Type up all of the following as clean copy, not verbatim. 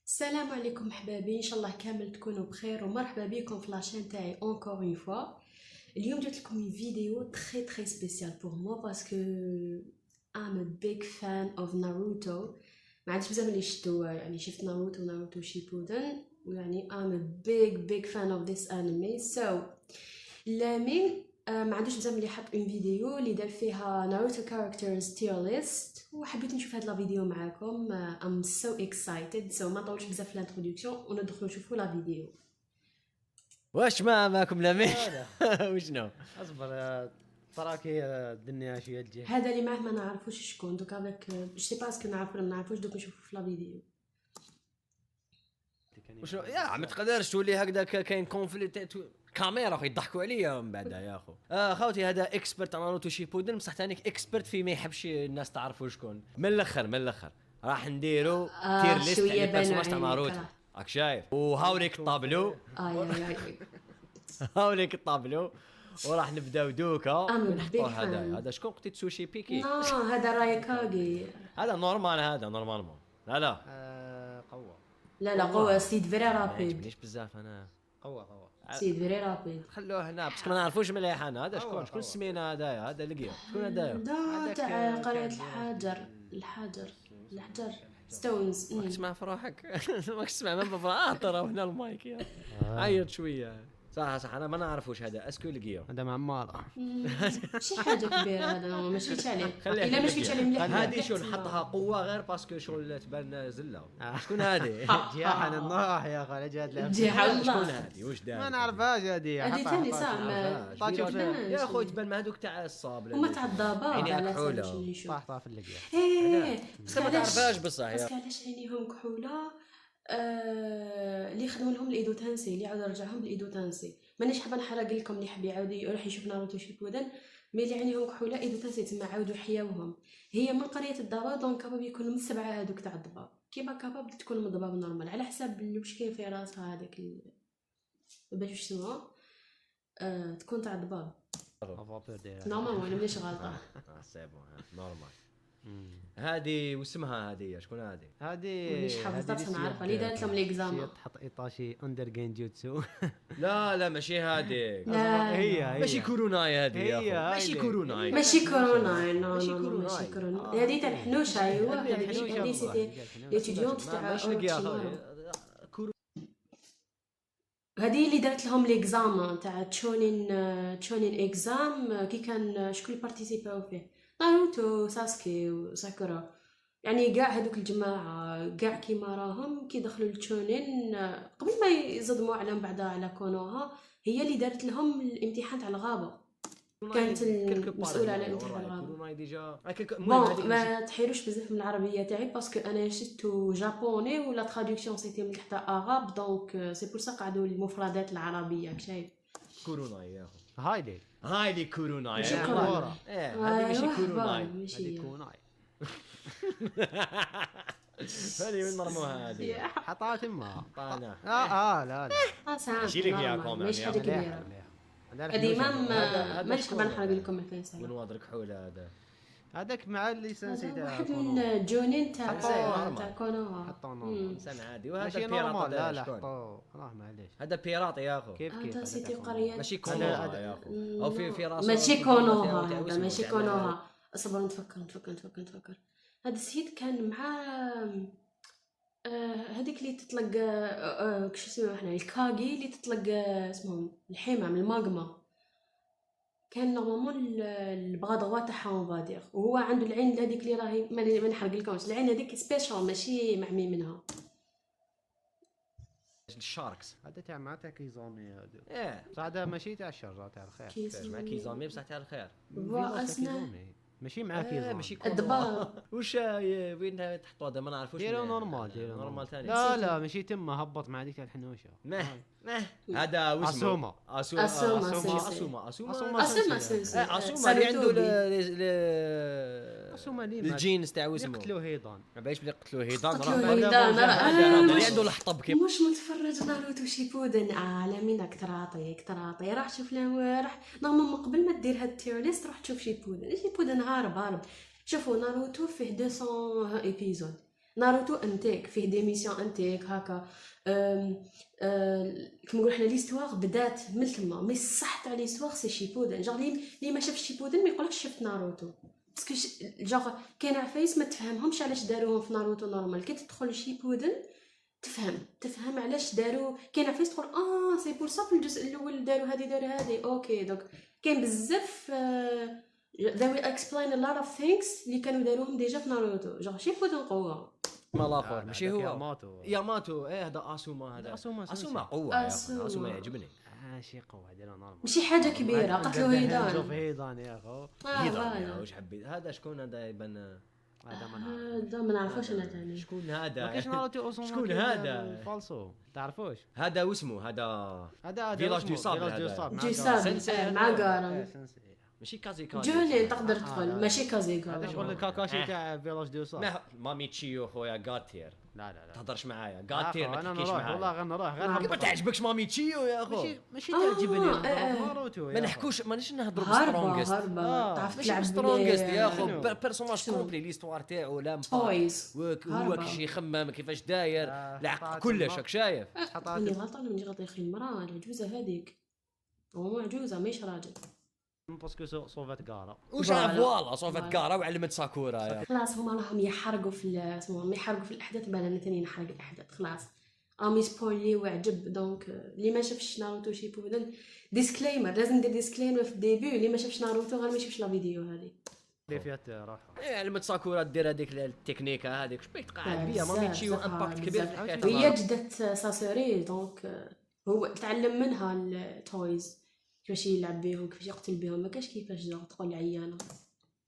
السلام عليكم حبابي، ان شاء الله كامل تكونوا بخير ومرحبا بكم في لاشين تاعي اونكور اون فوا. اليوم جبت لكم فيديو تري سبيسيال بور موا باسكو I'm a big fan of Naruto. ما عنديش بزاف اللي شفتو، يعني شفت ناروتو شيبودن، ويعني I'm a big fan of this anime. So لامين ما عندوش بزاف اللي حط اون فيديو اللي دار فيها ناروتو كاركترز تير ليست، وحبيت نشوف هاد لا فيديو معاكم. I'm so excited. So ما نطولش بزاف في الانترودكسيون وندخلوا نشوفوا لا فيديو. واش معكم لامين؟ لا وشنو؟ اصبر تراكي الدنيا شي تجي. هذا اللي معاه ما نعرفوش شكون دوك هذاك، سي باسكو نعرفو ولا ما نعرفوش، دوك نشوفوا في لا فيديو. وشنو يا ما تقدرش تولي هكذاك كاين كونفليكت كاميرا اخي يضحكوا عليا من بعد يا اخو. خوتي هذا اكسبرت ناروتو شيبودن، بصح ثاني اكسبرت في ما يحبش الناس تعرفوا شكون. من الاخر راح نديرو تير ليست شوية تاع بانوا بيرسوناج تاع عليك، ناروتو. راك شايف وهاوليك الطابلو اي هاوليك الطابلو وراح نبداو دوكا I'm a ونحطوا big هذا fan. هذا شكون قلتي تسوشي بيكي؟ هذا رايكاغي. هذا نورمال، هذا نورمالمون. لا قوة لا قوة، سيد فري ما رابيد، يعجبنيش بزاف انا. قوة سيد فري رابيد. خلوه هنا باسكو ما نعرفوش مليح. انا هذا شكون السمينه هذا لقيا شكون هذا؟ دا تاع قرية الحجر ستونز. ماك تسمع في روحك ماك تسمع من بفرا ترى هنا المايك يا عيط شويه. صح انا ما نعرفوش هذا اسكو لقيا هذا معمارة. شي حاجه كبيره هذا، ما مشيتش عليه. خليه الا مشيتش عليه مليح. هذه شو نحطها قوه غير باسكو شغل تبان زله. شكون هذه؟ جياحة النوح يا اخي لا جات لها. جيحة شكون الله. هذه واش دار؟ ما نعرفهاش هذه. هذه ثاني صح. يا اخوي تبان مع هذوك تاع الصاب هما تاع الضباب عيني على كحولة. اساس اللي نشوف. طاح في اللقيا. ايه بس ما تعرفهاش بصح باسكو علاش عينيهم كحوله. اللي خدموا لهم الايدو تانسي، اللي عاود رجعهم بالايدو تانسي. مانيش حابه نحرق لكم اللي حاب يعاود يروح يشوف ناروتو شيبودن، مي اللي عينيهم كحوله ايدو تانسي تما عاودوا حياوهم. هي من قريه الضباب، دونك كاباب يكونوا من السبعه هذوك تاع الضباب، كيما كاباب تكون من الضباب نورمال على حسب واش كاين في راسها هذاك باش واش اسمها. تكون تاع الضباب نورمال، وانا مانيش غلطه. سي بون نورمال. هذه واسمها هذه شكون هذه؟ مانيش حافظتها نعرفها اللي دارت لهم ليكزام. تحط ايطاشي اندر جينجوتسو. لا ماشي هذيك. لا هي ماشي كوروناي هذه يا هي اخو. ماشي هذه. كوروناي. ماشي كورونا. ماشي نو كورونا. ماشي كورونا. هذه تاع الحنوشه. ايوا هذه سيتي ليتيديونت تاع ماشي لقيا أوتشيمارو. كورو. هذه اللي دارت لهم ليكزام تاع تشونين اكزام. كي كان شكون اللي بارتيسيباو فيه؟ ناروتو، ساسكي وساكورا، يعني كاع هذوك الجماعه كاع كيما راهم كي دخلوا لتشونين قبل ما يصدموا على من بعد على كونوها. هي اللي دارت لهم الامتحان تاع الغابه، كانت المسؤوله على الامتحان الغابه. كوروناي ديجا. بون ما تحيروش بزاف من العربيه تاعي باسكو انا شفتو جابوني ولا تراديكسيون سيتي من تحت اغاب، دونك سي بور سا قعدوا المفردات العربيه شايف. كوروناي يا اخو. هايلي كوروناي. ماشي كوروناي. هذه ماشي كوروناي. ماشي كوناي. هذه وين مرموها هذه؟ حطها تما. طانا. لا ماشي لك ياكم ماشي يعني. حاجه كبيره. هذه مانيش حابه نحرق لكم الفيصل. من وادرك حوله هذا. هذاك مع الليسانسي تاع واحد من جونين تاع حطوه. كونوها. حطونا انسان عادي. وهذا ماشي بيراط. نورمال. لا شكون؟ حطوه راه معليش. هذا بيراط يا اخو. كيف هذا سيتي قريه ماشي كونوها يا اخو. او في راسه ماشي كونوها. هذا ماشي كونوها. اصبر نتفكر. هذا السيد كان مع هذيك اللي تطلق كش اسمها احنا الكاغي اللي تطلق اسمهم الحمام الماغما. كان نورمالمون البغا دغوا تاعها اون وهو عنده العين هذيك اللي راهي ما نحرق لكمش. العين هذيك سبيشال ماشي معمي منها. الشاركس هذا تاع مع تاع كيزامي هذا. ايه بصح هذا ماشي تاع الشر تاع الخير. مع كيزامي بصح تاع الخير. واسنا ماشي مع كيزامي. ماشي الضباب. واش وين تحطوا هذا ما نعرفوش. ديرو نورمال نورمال ثاني. لا ماشي تما هبط مع ديك الحنوشه. هذا واسمه اسوما اسوما اللي عنده اسوما الجينز تاع واسمه. قتلو هيضان. ما بايش بلي قتلو هيضان. اللي عنده الحطب كيما مش متفرج ناروتو شيبودن. عالمين كتراطي راح شوف له راح نورمال قبل ما دير هاد التير ليست روح تشوف شيبودن هارب. شوفوا ناروتو فيه 200 ايبيزود. ناروتو انتيك فيه دي ميسيون انتيك هكا. كما نقول حنا ليستوار بدات من تما، مي الصح تاع ليستوار سي شيبودن. جونغ لي ما شافش شيبودن ما يقولكش شفت ناروتو، باسكو جونغ كاين عفايس ما تفهمهمش علاش داروهم في ناروتو نورمال. كي تدخل شيبودن تفهم علاش داروا. كاين عفايس تقول سي بور صا في الجزء الاول داروا هذه اوكي. دوك كاين بزاف they will explain a lot of things اللي كانوا داروهم ديجا في ناروتو. جونغ شيبودن قوه. ما الاخر ماشي هو ياماتو. ياماتو. ايه هذا اسوما. هذا اسوما قوه يا اخو. اسوما يعجبني. شي قوه هذا نورمال، ماشي حاجه كبيره. قتلوا شوف هيدان يا اخو. هيدان واش حبيت. هذا شكون هذا يبان. هذا ما نعرفوش انا ثاني شكون هذا. ما كاينش ناروتو اسوما. شكون هذا فالسو تعرفوش؟ هذا واسمه هذا فيلاج دو صاب. جيساب مع غارم ماشي كازي جوني تقدر تدخل. ماشي كازي هذا شغل الكاكاشي تاع فيلاج دو صاب. مامي تشيو خويا غاتير. لا تهضرش معايا غاتير ما انا تحكيش نروح معايا. والله غنروح غير ما تعجبكش مامي تشيو يا اخو. ماشي تعجبني ناروتو. ما نحكوش مانيش نهضروا هربا بسترونغست. تعرف ماشي تلعب بسترونغست يا اخو. شنو؟ بيرسوناج كومبلي ليستوار تاعو لا تويز هو كيش يخمم كيفاش داير العقل كلش راك شايف. اني غلطانه من غلطي اخي المراه العجوزه هذيك. هو عجوزه ماهيش راجل. باسكو صوفات كارا وش فوالا صوفات كارا وعلمت ساكورا يا خلاص هما راهم يحرقوا في الاحداث. بالا ثاني نحرق الاحداث خلاص. امي سبويلي وعجب. دونك اللي ما شافش ناروتو شيبودن ديسكليمر لازم ندير ديسكليمر في الديبي. اللي ما شافش ناروتو غير ما يشوفش لا فيديو هذه. اللي فيها روحها. علمت ساكورا دير هذيك التكنيكه هذيك شبيه تقعد بيها ما ميتشيو امباكت كبير في الحكايه. هي جدت ساسوري دونك هو تعلم منها التويز كيفاش يلعب بيهم كيفاش يقتل بيهم. ما كاش كيفاش جا تقول عيانه.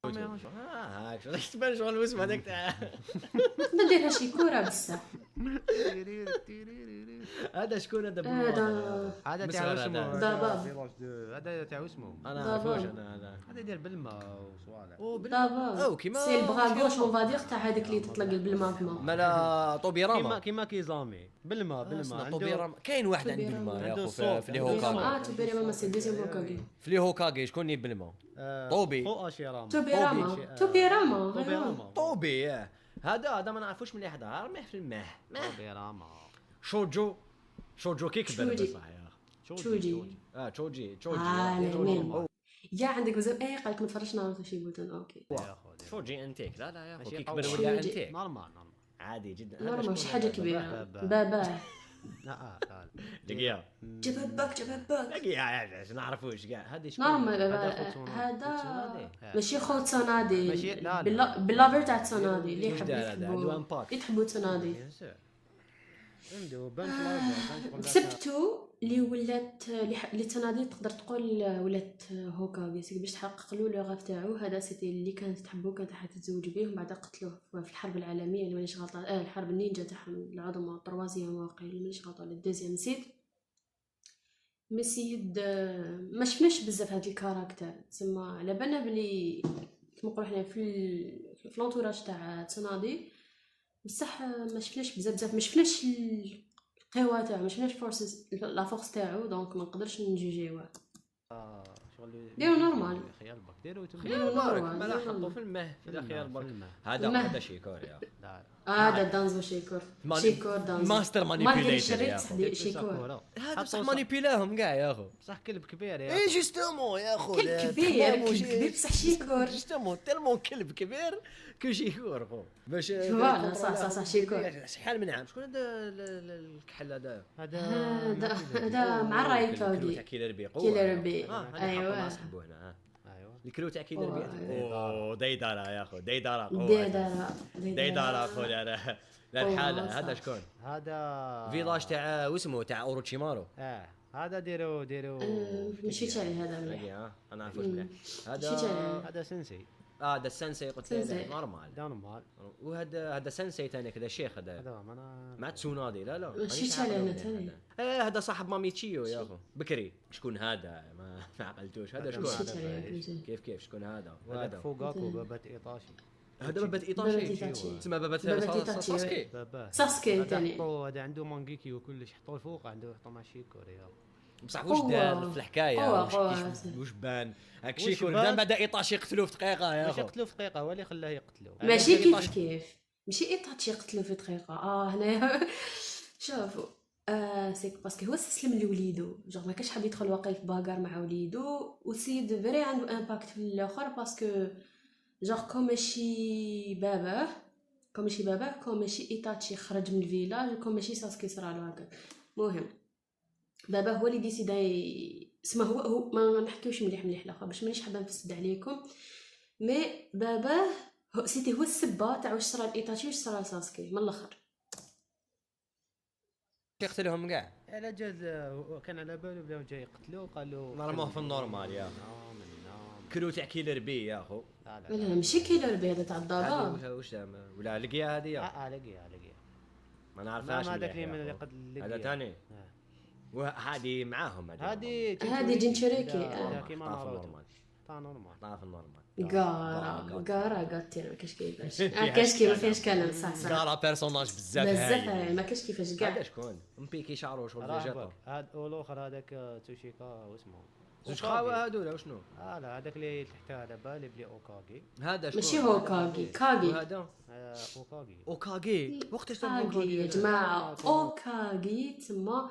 هاك شغل تبان شغل الوسم هذاك تاع نديرها شي كره بصح. هذا شكون هذا هذا تاع اسمه دابا. هذا تاع اسمه انا عارفوش انا هذا يدير بالماء وصوالح. دابا كيما سي البغا غوش اون فادير تاع هذيك اللي تطلق بالماء في الماء. مالا طوبيراما كيما كيزامي بالماء طوبيراما. كاين واحد عنده الماء يا اخو في لي هوكاغي. توبيراما سي دوزيام هوكاغي. في لي هوكاغي شكون بالماء طوبي. توبيراما طوبي هذا ما نعرفوش مليح. هذا رميه في الماء طوبيراما. شوجو كيكبر بصح يا تشوجي تشوجي يا عندك بزاف. قالك ما تفرجش ناروتو شيبودن. اوكي شوجي انتيك. لا يا اخو كيكبر ولا انتيك نورمال عادي جدا. نورمال مش حاجه كبيره. بابا لا دقيقه جبابك دقيقه نعرفوش كاع. هذه شكون نورمال. هذا ماشي خو تسونادي. باللافر تاع تسونادي اللي يحبوا تسونادي. عنده بنش سبتو اللي ولات اللي تنادي تقدر تقول ولات هوكاغي باش تحقق له لو غاف تاعو. هذا سيتي اللي كانت تحبو كانت حتتزوج بيه ومن بعد قتلوه في الحرب العالميه اللي مانيش غلطان. الحرب النينجا تاعهم العظمى الطروازيام واقع اللي مانيش غلطان الدوزيام نسيت. مسيد ما شفناش بزاف هذا الكاركتر تسمى على بالنا بلي كما نقولوا حنا في لونتوراج تاع تسونادي بصح ما شفناش بزاف ما شفناش القوه تاعو ما شفناش لا فورس تاعو. دونك ما نقدرش نجوجيوه. شغل ديرو نورمال. خيال بك ديرو نورمال. ما لا حطوا في الماء في خيال بك. هذا شيكور يا هذا دانزو شيكور دانزو ماستر مانيبيوليتر شيكور. هذا بصح مانيبيلاهم كاع يا اخو. بصح كلب كبير يا اخو. جوستومون يا اخو كلب كبير بصح شيكور. جوستومون تالمون كلب كبير كو شيكور خو باش فوالا صح شيكور. شحال من عام شكون هذا الكحل هذا مع الرايكاغي تاع كيلر بي ايوا نصاحبو هنا الكلو تاع كيلر بي. ديدارا يا اخو ديدارا خو لا الحاله. هذا شكون هذا فيلاج تاع واسمه تاع اوروتشيمارو. هذا ديرو مشيت عليه هذا مليح. انا نعرفوش مليح. هذا سنسي. هذا السنسي قلت له نورمال. وهذا سنسي ثاني كذا شيخ هذا مع تسونادي. لا مشيت عليه انا ثاني. هذا صاحب مامي تشيو يا اخو بكري. شكون هذا ما عقلتوش. هذا شكون كيف شكون هذا فوغاكو بابات ايطاشي. هذا بابات ايطاشي تسمى بابات ساسكي ثاني. هذا عنده مانجيكي وكلش حطوه الفوق عنده حطوه مع شيكوري. بصح واش دار في الحكايه واش بان هاك شيكور بدا ايطاشي يقتلوه في دقيقه يا اخو. يقتلوه في دقيقه هو اللي خلاه يقتلوه. ماشي كيف ماشي ايطاتشي قتلو في دقيقه هنايا. شوفوا سيك باسكو هو استسلم لوليدو، جوغ ما كانش حاب يدخل واقيلا في باغار مع وليدو، وسيد فري عنده امباكت في الاخر باسكو جوغ كون ماشي ايطاتشي خرج من الفيلاج، كون ماشي ساسكي صرالو هكا. المهم بابا هو اللي ديسيدا اسمه هو ما نحكيوش مليح الاخر باش مانيش حابه نفسد عليكم، مي بابا سيتي هو السبه تاع واش صرا لايطاتشي واش صرا لساسكي من الاخر. يقتلهم كاع على جال كان على بالو بلاو جاي يقتلوه قالوا نورمال في النورمال يا نعم. كلو تاع كيلر بي يا خو. لا ماشي كيلر بي هذا تاع الضباب. واش ولا لقيا هذه لقيها ما نعرفهاش. ما هذاك اللي قد لقيها هذا ثاني وهذه معاهم هذه جينشوريكي كيما ناروتو طا نورمال غارا قاتل ما كاش كيفاش كاش كيما فيهاش كلام صح غارا بيرسوناج بزاف هاي ما كاش كيفاش كاع. هذا شكون مبيكي شعروش ولا جاتو هذا والاخر هذاك توشيكا واسمه زوج خاوه هذولا وشنو؟ لا هذاك اللي تحت على بالي بلي اوكاغي هذا شكون؟ ماشي هوكاغي كاغي هذا اوكاغي وقتاش كاغي يا جماعه اوكاغي تما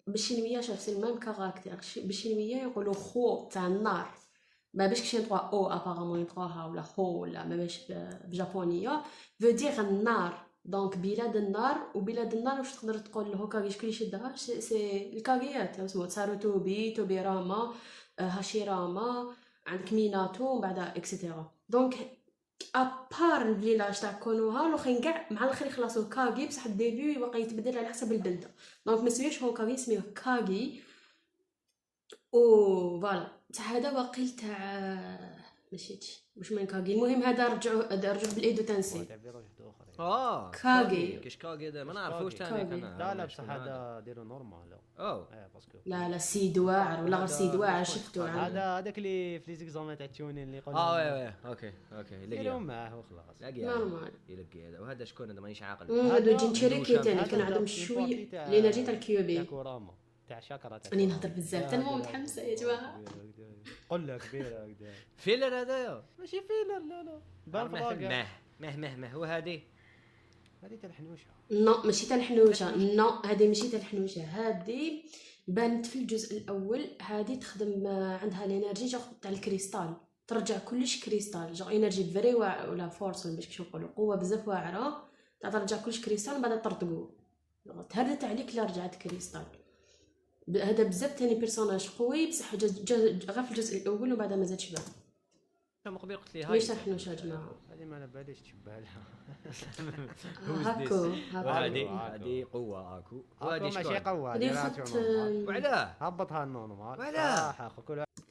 بالشينويه. شوف سي الميم كاركتير بالشينويه يقولوا خو تاع النار، ما باش كاين 3 او ابارامون يطراها ولا خو ولا ما باش بجابونيه فو دير النار. دونك بلاد النار وبلاد النار واش تقدر تقول هوكاغي شكون يشدها سي الكاغيات اسمو تساروتوبي توبيراما هاشيراما عندك ميناتو ومن بعد اكسيتيرا. دونك ابار الفيلاج تاع كونوها الاخرين كاع مع الاخر يخلصوا كاغي بصح الديبي باقي يتبدل على حسب البلده. دونك ما سميوش هوكاغي سميوه كاغي و فوالا. بصح هذا واقيل تاع ماشيتش واش من كاغي. المهم هذا رجعوا بالايدو تنسي كاغي كاش كاغي هذا ما نعرفوش ثاني انا. لا بصح هذا ديرو نورمال باسكو لا سيد واعر ولا غير سيد واعر شفتو هذاك اللي في لي زيكزامون تاع التيونين اللي يقول وي اوكي يلقى معاه وخلاص نورمال. يلقى هذا وهذا شكون هذا مانيش عاقل. هادو جينشيريكي تاني كان عندهم شويه الانرجي تاع الكيوبي كوراما تاع شاكرا تاع راني نهضر بزاف تنمو متحمسه يا جماعه. قول لك كبيره هكذا فيلر هذايا ماشي فيلر لا بان مه هو هذه تاع الحنوشه. نو ماشي تاع الحنوشه نو هذه ماشي تاع الحنوشه. هذه بانت في الجزء الاول. هذه تخدم عندها الانرجي جو تاع الكريستال ترجع كلش كريستال جو انرجي فري ولا فورس باش كيش نقولوا قوه بزاف واعره ترجع كلش كريستال من بعد ترطقو تهردت عليك لا رجعت كريستال. هذا بزاف تاني بيرسوناج قوي بصح غير في الجزء الاول ومن بعد ما زادش بان. كما قبيل قلت لي هاي ليش الحنوشه يا جماعه هذه ما على باليش تشبه لها هاكو هذه قوه اكو وهذه ماشي قوه وعلاه هبطها النورمال وعلاه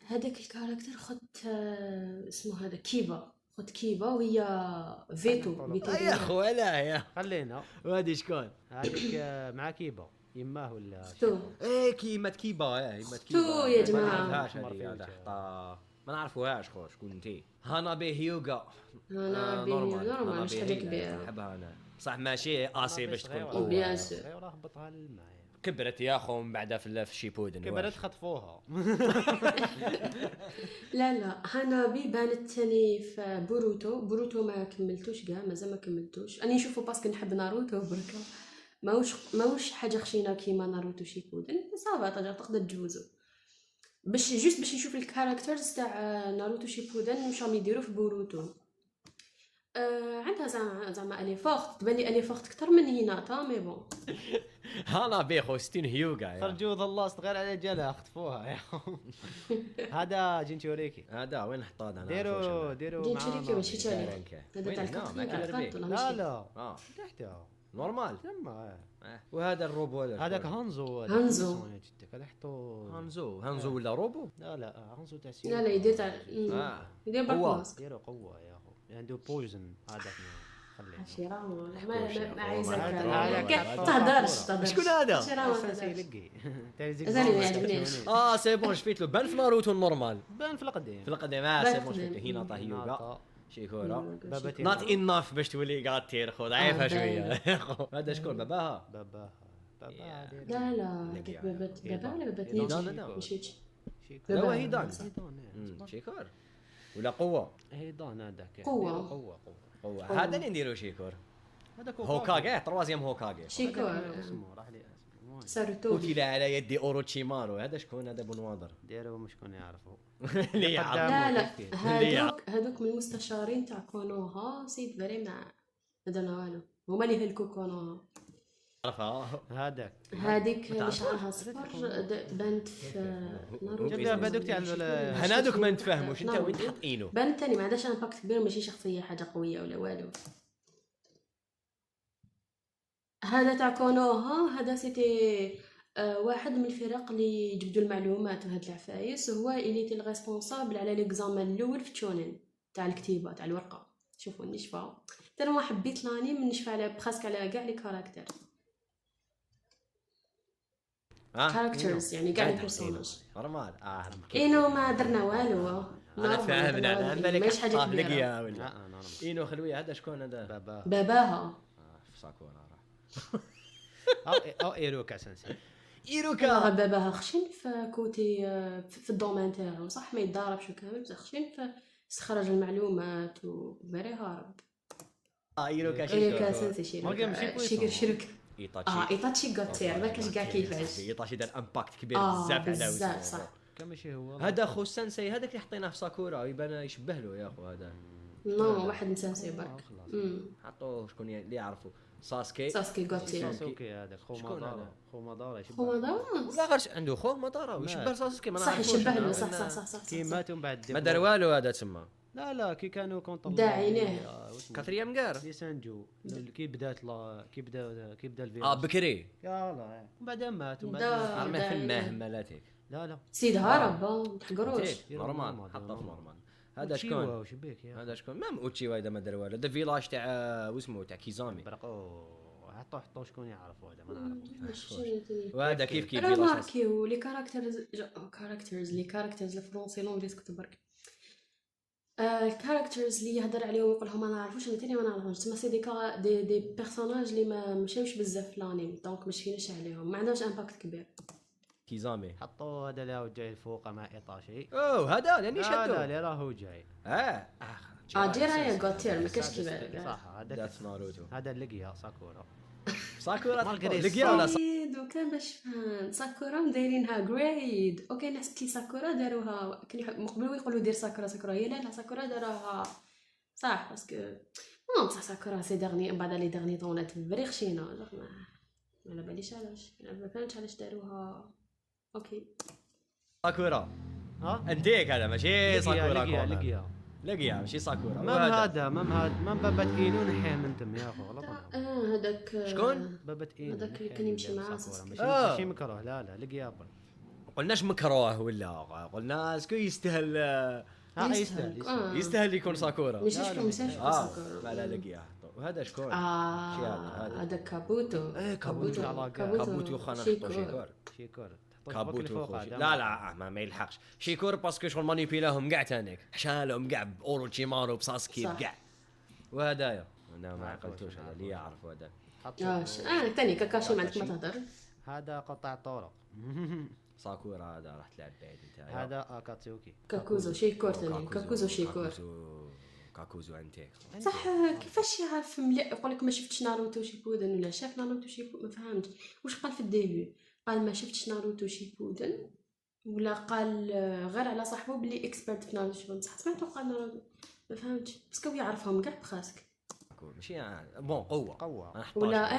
هذاك الكاركتر خدت اسمه هذا كيبا خدت كيبا وهي فيتو يا اخو علاه يا خلينا. وهذه شكون هذيك مع كيبا يماه ولا ختو كيما كيبا ختو يا جماعه ما نعرفوهاش خو شكون انتي. هانا بي هيوغا نورمال مش حاجه كبيره نحبها انا بصح ماشي اسي باش تكون قوه بيان سور. راه هبطها للماء كبرت يا خو من بعدها في الشيبودن كبرت خطفوها لا هانابي بانت ثاني في بوروتو ما كملتوش كاع مازال ما كملتوش. انا نشوفو باسكو نحب ناروتو بركا ماوش حاجه خشينه كيما ناروتو شيبودن صافا تقدر تجوزو باش نشوف الكاركترز تاع ناروتو شيبودن واش راهم يديروا في بوروتو. عندها زعما الي فورت تبان لي الي فورت اكثر من هيناتا مي بون. هانا بيخو 60 هيوغا خرجوا الله غير على جالها خطفوها يا هذا جينشوريكي هذا وين حطاه انا ديروا جينشوريكي ماشي تاعي هذا تاع الكارت لا تحتها نورمال تما وهذا الروبو هذاك هانزو هذا حطوا هانزو ولا روبو لا هانزو تاع لا يدير تاع يدير بالقوس ديروا قوه يا اخو عنده بويزن هذاك حشيرة ما عايزك تهدرش شكون هذا سيلقي سي بون شفيت له بان في ناروتو النورمال بان في القديم سي بون شفيت هنا طا هيوغا شيكورا نوت انف باش تولي قاعد تير خو ضعيفه شويه هذا شكون باباها لا بابا ولا بابا نيجي مشيتش هو هيدان شيكور ولا قوه هيدان هذاك قوه قوه هذا اللي نديرو شيكور هذا هوكاغي تروازيام هوكاغي شيكور اسمه راح لي اسمه ساروتو قتل على يد اوروتشيمارو هذا شكون هذا بنواضر ديروا مش كون يعرفوا اللي يعرف لا لا كيف. هذوك من المستشارين تاع كونوها سيد فري ما درنا والو هما اللي هلكوا كونوها عرفها هذاك هذيك اللي شعرها صفر بنت في ناروتو جاب لها هذوك تاع هنادوك ما نتفاهموش انت وين تحطينه بنت تاني ما عندهاش امباكت كبير ماشي شخصيه حاجه قويه ولا والو هذا تاع كونوها هذا سيتي واحد من الفرق اللي يجبدوا المعلومات وهاد العفايس وهو اللي تي الريسبونسابل على ليكزامان الاول في تشونين تاع الكتيبه تاع الورقه شوفوا نشفى ترى ما حبيت لانيم نشفى على براسك على كاع لي كاركتر كاركترز يعني كاع البيرسوناج نورمال اينو ما درنا والو انا فاهم انا بالك ماشي حاجه كبيره لقيا ولا لا اينو خلويه هذا شكون هذا بابا باباها في ساكورا او ايروكا سنسي ايروكا باباها خشن في كوتي في الدومين تاعو صح ما يتضاربش وكامل بصح خشن في استخراج المعلومات وبري هارب ايروكا ايروكا سنسي مورغان ماشي شيرك ايطاتشي ايطاتشي غوتير ما كاش كاع كيفاش ايطاتشي دار امباكت كبير بزاف على بزاف صح كان ماشي هو هذا خو سانسي هذاك اللي حطيناه في ساكورا يبان يشبه له يا اخو هذا نو واحد نساسي برك حطوه شكون اللي يعرفوا ساسكي ساسكي غوتير ساسوكي هذاك خو شكون مادارا هذا؟ خو مادارا يشبه هو هذا لا غير عنده خو مطارا ويشبه ساسكي ما صح نعرفوش يشبه أنا. له صح صح صح صح كي ماتوا من بعد ما دار والو هذا تما لا كي كانوا كونتر داعينيه. كاتريام كار لي سانجو كي بدات كي بدا الفيروس بكري يلا ومن بعد مات ومن دا. بعد عرمه فماه مالاتك لا سيد هرب تقروش نورمال حطه في نورمال هذا شكون وش بيك يا هذا شكون مام اوتشي هذا ما دار والو هذا فيلاج تاع واسمو تاع كيزامي برقو حطوا شكون يعرفوا هذا ما نعرفوش وهذا كيف انا فيلاج ماركيو لي كاركترز الفرونسي لونجليز كنت برك الكاركترز اللي يهضر عليهم ويقول لهم ما نعرفوش انا ثاني ما نعرفهمش تما سي دي بيرسوناج اللي ما مشاوش بزاف في لانيم دونك ما شفناش عليهم ما عندهمش امباكت كبير كيزامي حطوا هذا اللي جاي الفوق مع ايطاشي اوه هذا لاني هذا شدو اللي راهو جاي جيرايا غوتير ما كاش كيما صح هذاك دات ناروتو هذا اللي ساكورا ساكورا مارغريت لقيا ولا جريد وكان باش فان ساكورا مدايرينها جريد اوكي ناس كي ساكورا داروها كان مقبل يقولوا دير ساكورا هي لا ساكورا داروها صح باسكو نو بصح ساكورا سي ديرني بعد لي ديرني طونات فري خشينه ما على باليش علاش ما فهمتش علاش داروها اوكي ساكورا ها انتيك هذا ماشي ساكورا لقيا لقيا ماشي ساكورا مام بابات اينو نحيه من تم يا اخو غلط هذاك شكون؟ بابات اينو هذاك اللي كان يمشي معاه ماشي مكروه لا لقيا قلناش مكروه ولا قلنا اسكو يستاهل يستاهل يكون ساكورا ماشي شكون مسافر ساكورا ما لا لقيا وهذا شكون؟ هذا كابوتو كابوتو خانا نحطو شيكور كابوتو لا ما يلحقش شيكور باسكو شغل مانيبيلاهم كاع تانيك حشالهم كاع باوروتشيمارو بساسكي كاع وهدايا انا ما عقلتوش هذا اللي يعرف هذا تاني كاكاشي ما عندك ما تهضر هذا قطع طرق ساكورا هذا راح تلعب بعيد انت هذا اكاتسوكي كاكوزو شيكور ثاني كاكوزو شيكور كاكوزو انت صح كيفاش يعرف مليح يقول لك ما شفتش ناروتو شيبودن ولا شاف ناروتو شيبودن ما فهمتش واش قال في الديبي قال ما شفتش ناروتو شيبودن ولا قال غير على صاحبه بلي اكسبرت في ناروتو شيبودن بصح سمعتو قال ناروتو ما فهمتش باسكو يعرفهم كاع بخاسك ماشي بون قوه ولا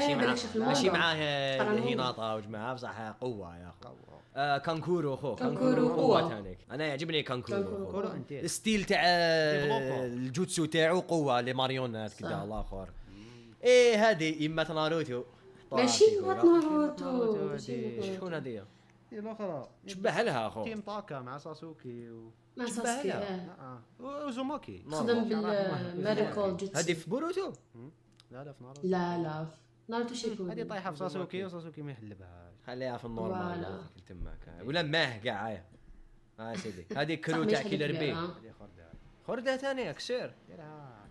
ماشي معاه هيناطا وجماعه بصح قوه يا اخو كانكورو كانكورو قوه ثانيك انا يعجبني كانكورو انت الستيل تاع الجوتسو تاعو قوه لي ماريونات كذا الاخر ايه هذه اما ناروتو ماشي ناروتو شكون هذه الاخرى تشبه لها اخو تيم طاكا مع ساسوكي مع ساسكي وزوماكي خدم بالميديكال جوتسو هذه في بوروتو لا في ناروتو لا ناروتو شيبودن هذه طايحه في ساسوكي وساسوكي ما يحلبها خليها في النورمال تماك ولا ماه كاع سيدي هذه كرو تاع كيلر بي خردها ثاني كسير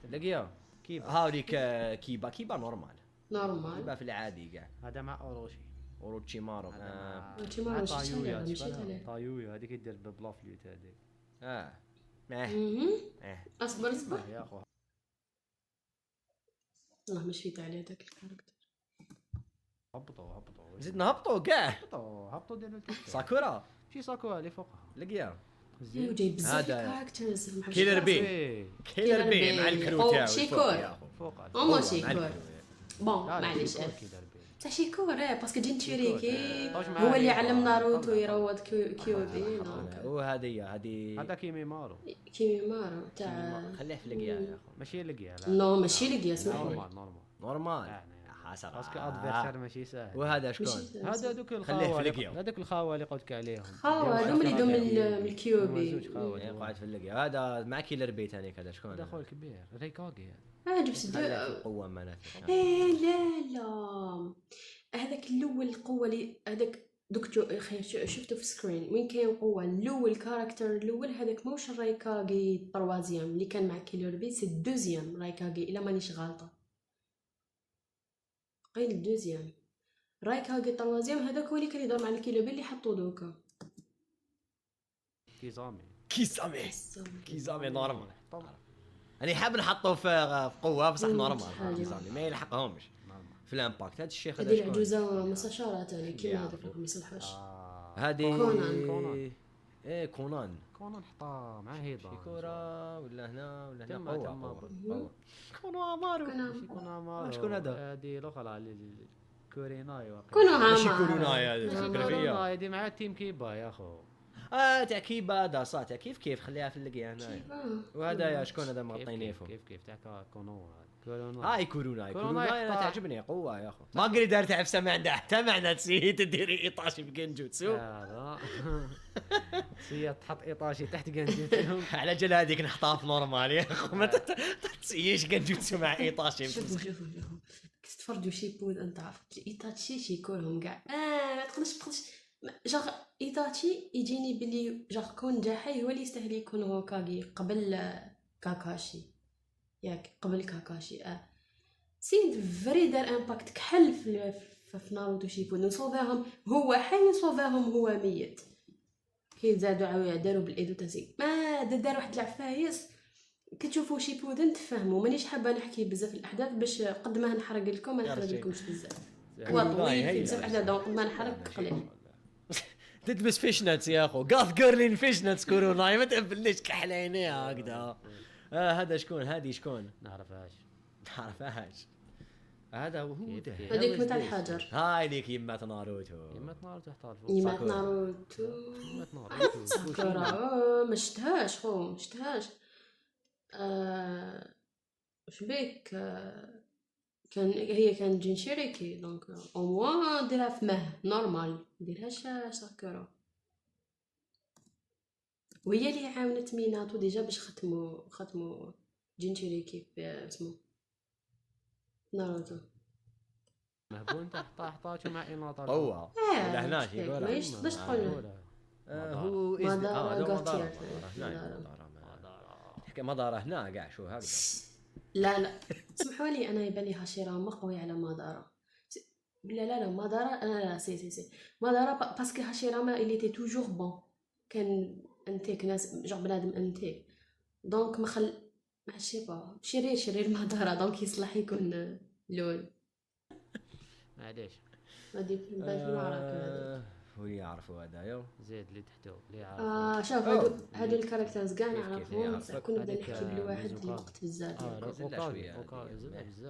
لقيا هاوليك كيبا نورمال كيبا في العادي كاع هذا مع اوروتشيمارو طايويو هذيك يدير ببلا فلوت هذيك اصبر يا اخو والله مش فيت عليه هذاك الكاركتر. هبطوا زيد نهبطوا كاع هبطوا ديالو ساكورا شي ساكورا اللي فوقها لقيا ايوا جاي بزاف هذا الكاركترز. كيلر بي كيلر بي بي. مع الكرو أو تاعو شيكور. الفوق يا اخو فوق هما مع شيكور الكرو. بون معليش بصح شيكور باسكو جينتوريكي هو اللي علم ناروتو يروض كيوبي وهذه هذا كيميمارو كيميمارو تاع خليه في لقيا يا اخو ماشي لقيا لا نو ماشي لقيا اسمح لي نورمال نورمال باسكو حسرة ادفيرسير ماشي ساهل. وهذا شكون هذا دوك خليه في الخاوه لقيا. هذوك الخاوه اللي قلت لك عليهم خاوة هذوما اللي يدو من الكيوبي. قاعد في اللقيا هذا مع كيلر بي ثاني هذا شكون هذا خويا الكبير ريكاغي جبت خليه في القوة معناتها ايه لا هذاك الاول القوه اللي هذاك دكتور خير شفته في سكرين وين كاين قوه الاول الكاركتر الاول هذاك موش الرايكاغي الطروازيام اللي كان مع كيلر بي سي الدوزيام رايكاغي الا مانيش غالطه قايل الدوزيام رايكاغي الطروازيام هذاك هو اللي كان يدور مع الكيلر بي اللي حطوا دوكا كيزامي نورمال انا حاب نحطه في قوة بصح نورمال كيزامي ما يلحقهمش في الامباكت. هذا الشيخ هذه العجوزه مستشاره ثاني كيما هذاك ما يصلحوش. هذه كونان. ايه كونان حطها مع هيدا شيكورا ولا هنا ولا هنا تم قوة كونو مارو شكون هذا؟ هذه الاخرى كوريناي كونو كوروناي هذا فكرة هذه مع التيم كيبا يا اخو تاع كيبا هذا صح تاع كيف خليها في اللقيا هنايا. وهذا يا شكون هذا مغطيني فوق كيف تاع كونو هاي كورونا انا تعجبني قوه يا اخو ما قري دار تعرف سمعنا حتى معنا تسيت تدير ايطاشي بجنجوتسو سي تحط ايطاشي تحت جنجوتسو على جل هذيك نحطها في نورمال يا اخو ما تسييش جنجوتسو مع ايطاشي. شوفوا تفرجوا شي بود انت عارف ايطاشي شيكورهم كاع ما تقدرش جاغ ايطاشي يجيني بلي جاغ كون جاحي هو اللي يستاهل يكون هوكاغي قبل كاكاشي ياك قبل كاكاشي سيد فري دار امباكت كحل في ناروتو شيبودن صوفاهم هو حي صوفاهم هو ميت كي زادوا عاود داروا بالايدو تازي ما دار واحد العفايس كتشوفوا شيبودن تفهموا مانيش حابه نحكي بزاف الاحداث باش قد ما نحرق لكم ما نحرق لكمش بزاف طويل في بزاف احداث دونك ما نحرق قليل تلبس فيشنتس يا اخو قاث جيرلين فيشنتس كورونا ما تقبلنيش كحليني هكذا. هذا شكون هذه شكون نعرفهاش هذا هو هذيك متاع الحجر هاي ليك يمات ناروتو تحت يمات ناروتو ساكورا ما شفتهاش خو ما شفتهاش واش بيك كان جينشيريكي دونك او موا ديرها في مه نورمال ديرهاش ساكورا وهي اللي عاونت ميناتو ديجا باش ختموا جينشيريكي اسمه ناروتو مهبون تحطاتو مع إناطة قوة ولا هناك يقول مايش تقدرش تقول هو مدارة تحكي مدارة هنا كاع شو هكذا لا اسمحوا لي انا يبان لي هاشيراما قوي على مدارة لا مدارة انا لا سي مدارة باسكو هاشيراما اللي تي توجور بون كان انتيك ناس جوغ بنادم انتيك دونك ما شي با شرير مدارة دونك يصلح يكون لول معليش غادي في المعركة هو يعرفوا هذا يو زيد اللي تحتو اللي يعرف شوف هادو الكاركترز كاع نعرفهم بصح كون نبدا نحكي بلي واحد الوقت بزاف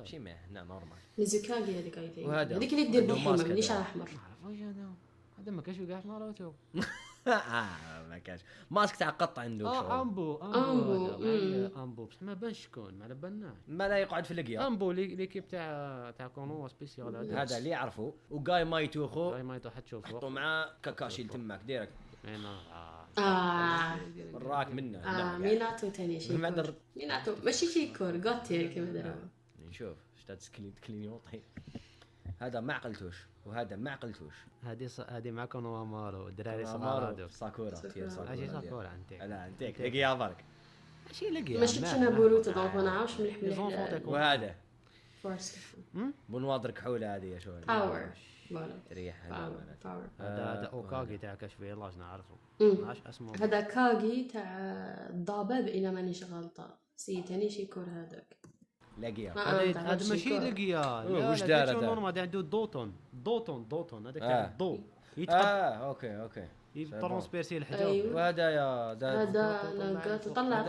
شي ما هنا نورمال ميزوكاغي هذيك ايتي وهذا هذيك اللي دير بالحمر اللي شعر احمر واش هذا ما كاش كاع في ناروتو ما كاش ماسك تاع قط عنده امبو بصح ما بانش شكون ما على بالناش ما لا يقعد في اللقيا امبو ليكيب تاع كونو سبيسيال هذا اللي يعرفوا وغاي مايتو خو غاي مايتو حتشوفو حطوا مع كاكاشي تماك ديريكت انا راك منه ميناتو تاني شي ميناتو ماشي شيكور غوتير كيما داروا نشوف شتات كلينيوطي هذا ما عقلتوش وهذا ما عقلتوش هذه مع كونو مارو الدراري صغار ساكورا اجي ساكورا انتيك لا انتيك لقيا برك ماشي لقيا ما شفتش انا بوروتو دونك ما نعرفش مليح وهذا فورست بنواضر كحوله هذه يا شو باور فوالا ريح باور هذا اوكاغي تاع كشف الله نعرفه ماش اسمه هذا كاغي تاع الضباب الى مانيش غلطه سي تاني شيكور هذاك لاقيها هذا ماشي لقيا واش دار هذا؟ نورمال عنده دوتون هذاك آه. تاع الضوء يتحط اوكي يترونسبيرسي الحاجه أيوة. وهذا يا هذا لاقات طلع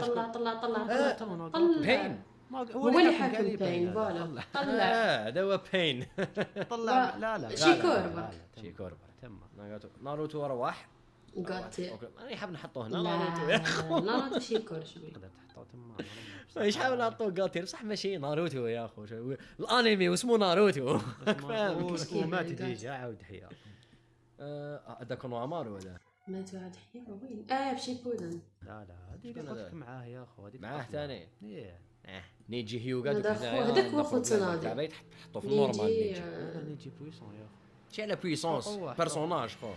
بين هو اللي حاكم باين فوالا طلع هذا هو بين طلع لا شيكور شيكور تم ناروتو رواح قاتل اوكي انا يحب نحطه هنا لا ناروتو يا اخو ناروتو شيكور شوي تقدر تحطو تما ايش حاول نحطه قاتل بصح ماشي ناروتو يا اخو الانمي واسمه ناروتو ومات ديجا عاود حيا هذاك نوامارو هذا مات واحد حيا وين بشيبودن لا هذيك قلت معاه يا اخو هذيك معاه ثاني ايه نيجي هيوغا هذاك هو خو تسونادي تحطه في النورمال نيجي نيجي بويسون يا اخو شي على بويسونس هو بيرسوناج خو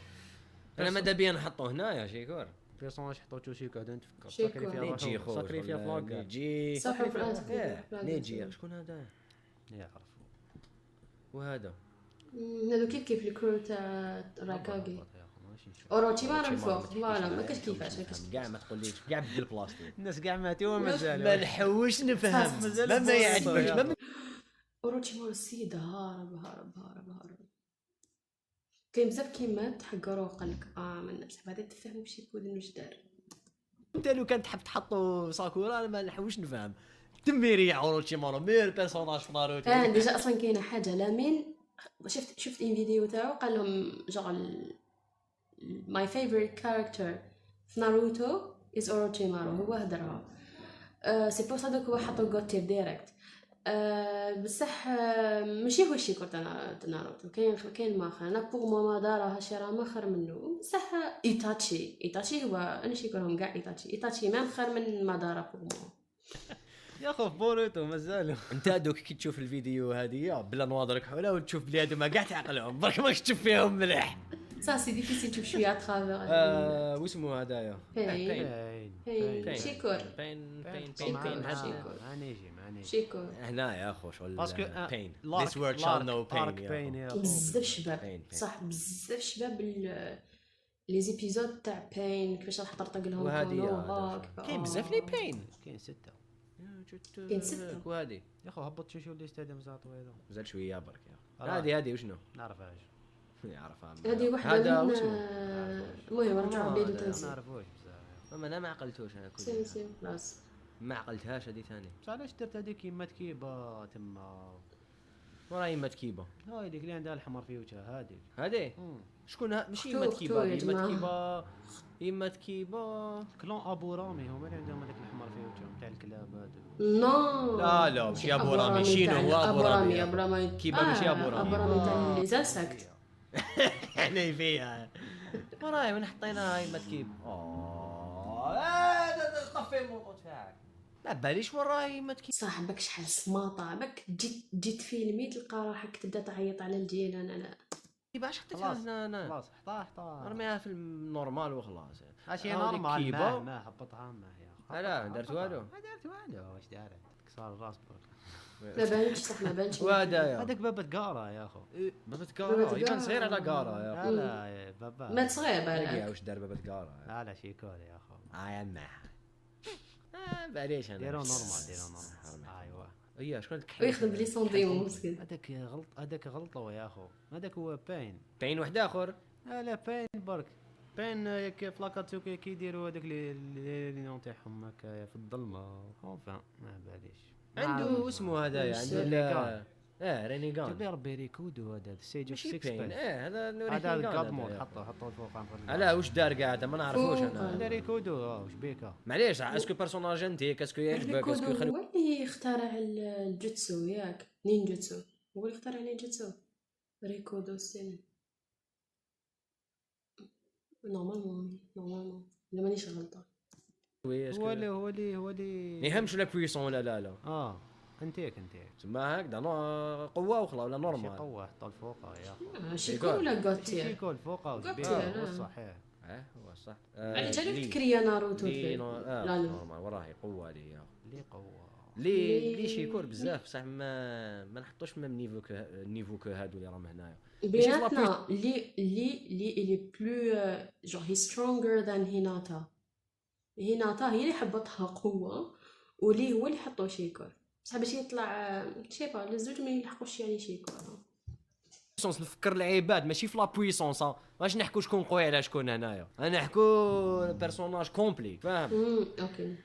انا ماذا بيا نحطه هنايا شيكور بيرسوناج حطوتو شي كاد نتفكر شيكور. نيجي خو ساكريفيا فلاغ نيجي صح في نيجي شكون هذا يعرفوا وهذا هذو كيف الكرو تاع راكاغي اوروتشي ما راه الفوق فوالا ما كاش كيفاش كاع ما تقوليش كاع بدل بلاصتي الناس كاع ماتوا ومازال ما نحوش نفهم ما يعجبكش اوروتشي مال السيدة هارب كاين بزاف كيمات حقرو قال لك من نفس بعدا تفهموا بشي بودن واش دار انت لو كان تحب تحطوا ساكورا انا ما نحوش نفهم تميري اوروتشيمارو مير بيرسوناج في ناروتو ديجا اصلا كاينه حاجه لامين شفت ان فيديو تاعو قال لهم جوغ my favorite character في ناروتو is اوروتشيمارو هو هدرها سي بور سا دوك هو حطو غوتير ديريكت بصح ماشي هو الشيكور تاع ناروتو كاين ماخر انا بوغ مو مادارا هاشي راه ماخر منه بصح ايتاتشي هو انا شيكورهم كاع ايتاتشي مام خير من مادارا بوغ مو يا اخو بوروتو مازالوا انت دوك كي تشوف الفيديو هذه بلا نواظرك حوله وتشوف بلي هادو ما كاع تعقلهم برك ماكش تشوف فيهم مليح سا سي ديفيسيل تشوف شويه ترافيغ واسمو هذايا بين شيكور بين معني شيكور هنا يا اخو شغل باسكو بين this word shall know بين pain بزاف شباب بين. صح بزاف شباب لي زيبيزود تاع بين كيفاش راح ترطق لهم وهذه كاين بزاف لي بين كاين 6 كاين 6 وهذه يا اخو هبط شو اللي ستاديوم زاطو هذا زاد شويه برك يا هذه وشنو نعرفهاش يعرفها هذه وحده من المهم رجعوا بيدو ما تنسي نعرفوش بزاف انا ما عقلتوش انا كل سي خلاص ما عقلتهاش هذه ثاني بصح علاش درت هذيك كيما تكيبه تما وراهي ما تكيبه هاي ديك اللي عندها الحمر في وجهها هذه شكون ماشي اختو- يما تكيبه اختو يا يما جماعة. تكيبه يما تكيبه كلون ابو رامي هما اللي عندهم هذاك الحمر في وجههم تاع الكلاب هذو نو لا ماشي ابو رامي شنو هو ابو رامي ابو رامي كيبا ماشي ابو ابو رامي رامي تاع اللي زاسكت احنا فيها وراي وين حطيناها يما تكيب طفي الموطو تاعك لا باليش وراي يما تكيب صاحبك شحال سماطه بك جيت فيلمي تلقى روحك تبدا تعيط على الجيران انا كيفاش حطيتها هنا خلاص حطها رميها في النورمال وخلاص اشي هاو نورمال كيبة. ما هبطها ما يا لا درت والو ما درت والو واش دارت كسر الراس برك ما بانش صح ما بانش وهذايا هذاك بابا قاره يا اخو بابت كارا يبان صغير على كارا يا لا بابا ما صغير اخي بالك واش دار بابت كارا لا شيكور يا اخو يما معليش انا ديرو نورمال ايوا ايوا شكون ويخدم بلي سونديمون مسكين هذاك غلطوا يا اخو هذاك هو باين واحد اخر لا باين برك باين كيف لاكاتسو كيديروا هذاك لي نون تاعهم هكا في الظلمه اونفان ما باليش عنده اسمه هذايا عنده رينيغان جاب لي ربي ريكودو هذا السيج اوف ماشي 6 باين هذا هذا الجاد مود حطوا الفوق لا واش دار قاعد ما نعرفوش هذا انا ريكودو واش بيكا معليش اسكو بيرسوناج انتيك اسكو يعجبك اسكو ريكودو يخلي هو اللي اخترع الجوتسو ياك نينجوتسو هو اللي اخترع نينجوتسو ريكودو السين نورمالمون لا مانيش غلطه هو اللي ما يهمش لا بويسون ولا لا انتيك تما هكذا قوه وخلا ولا ماشي نورمال قوه حط الفوق يا اخو شيكور ولا غوتير شيكول فوق غوتير، صحيح هو صح على جالك تكريا ناروتو في نورمال وراهي قوه لي لي قوه لي شيكور بزاف بصح ما نحطوش ميم نيفو كو هادو اللي راهم هنايا بيناتنا اللي بلو جون هي سترونجر ذان هيناتا هي اللي حبطها قوه ولي هو اللي حطو شيكور بصح باش يطلع شيبا الزوج ما يلحقوش يعني شيكو. بويسونس نفكر العباد ماشي في لا بويسونس، ماش نحكوا شكون قوي على شكون هنايا، انا نحكوا بيرسوناج كومبلي فاهم. اوكي.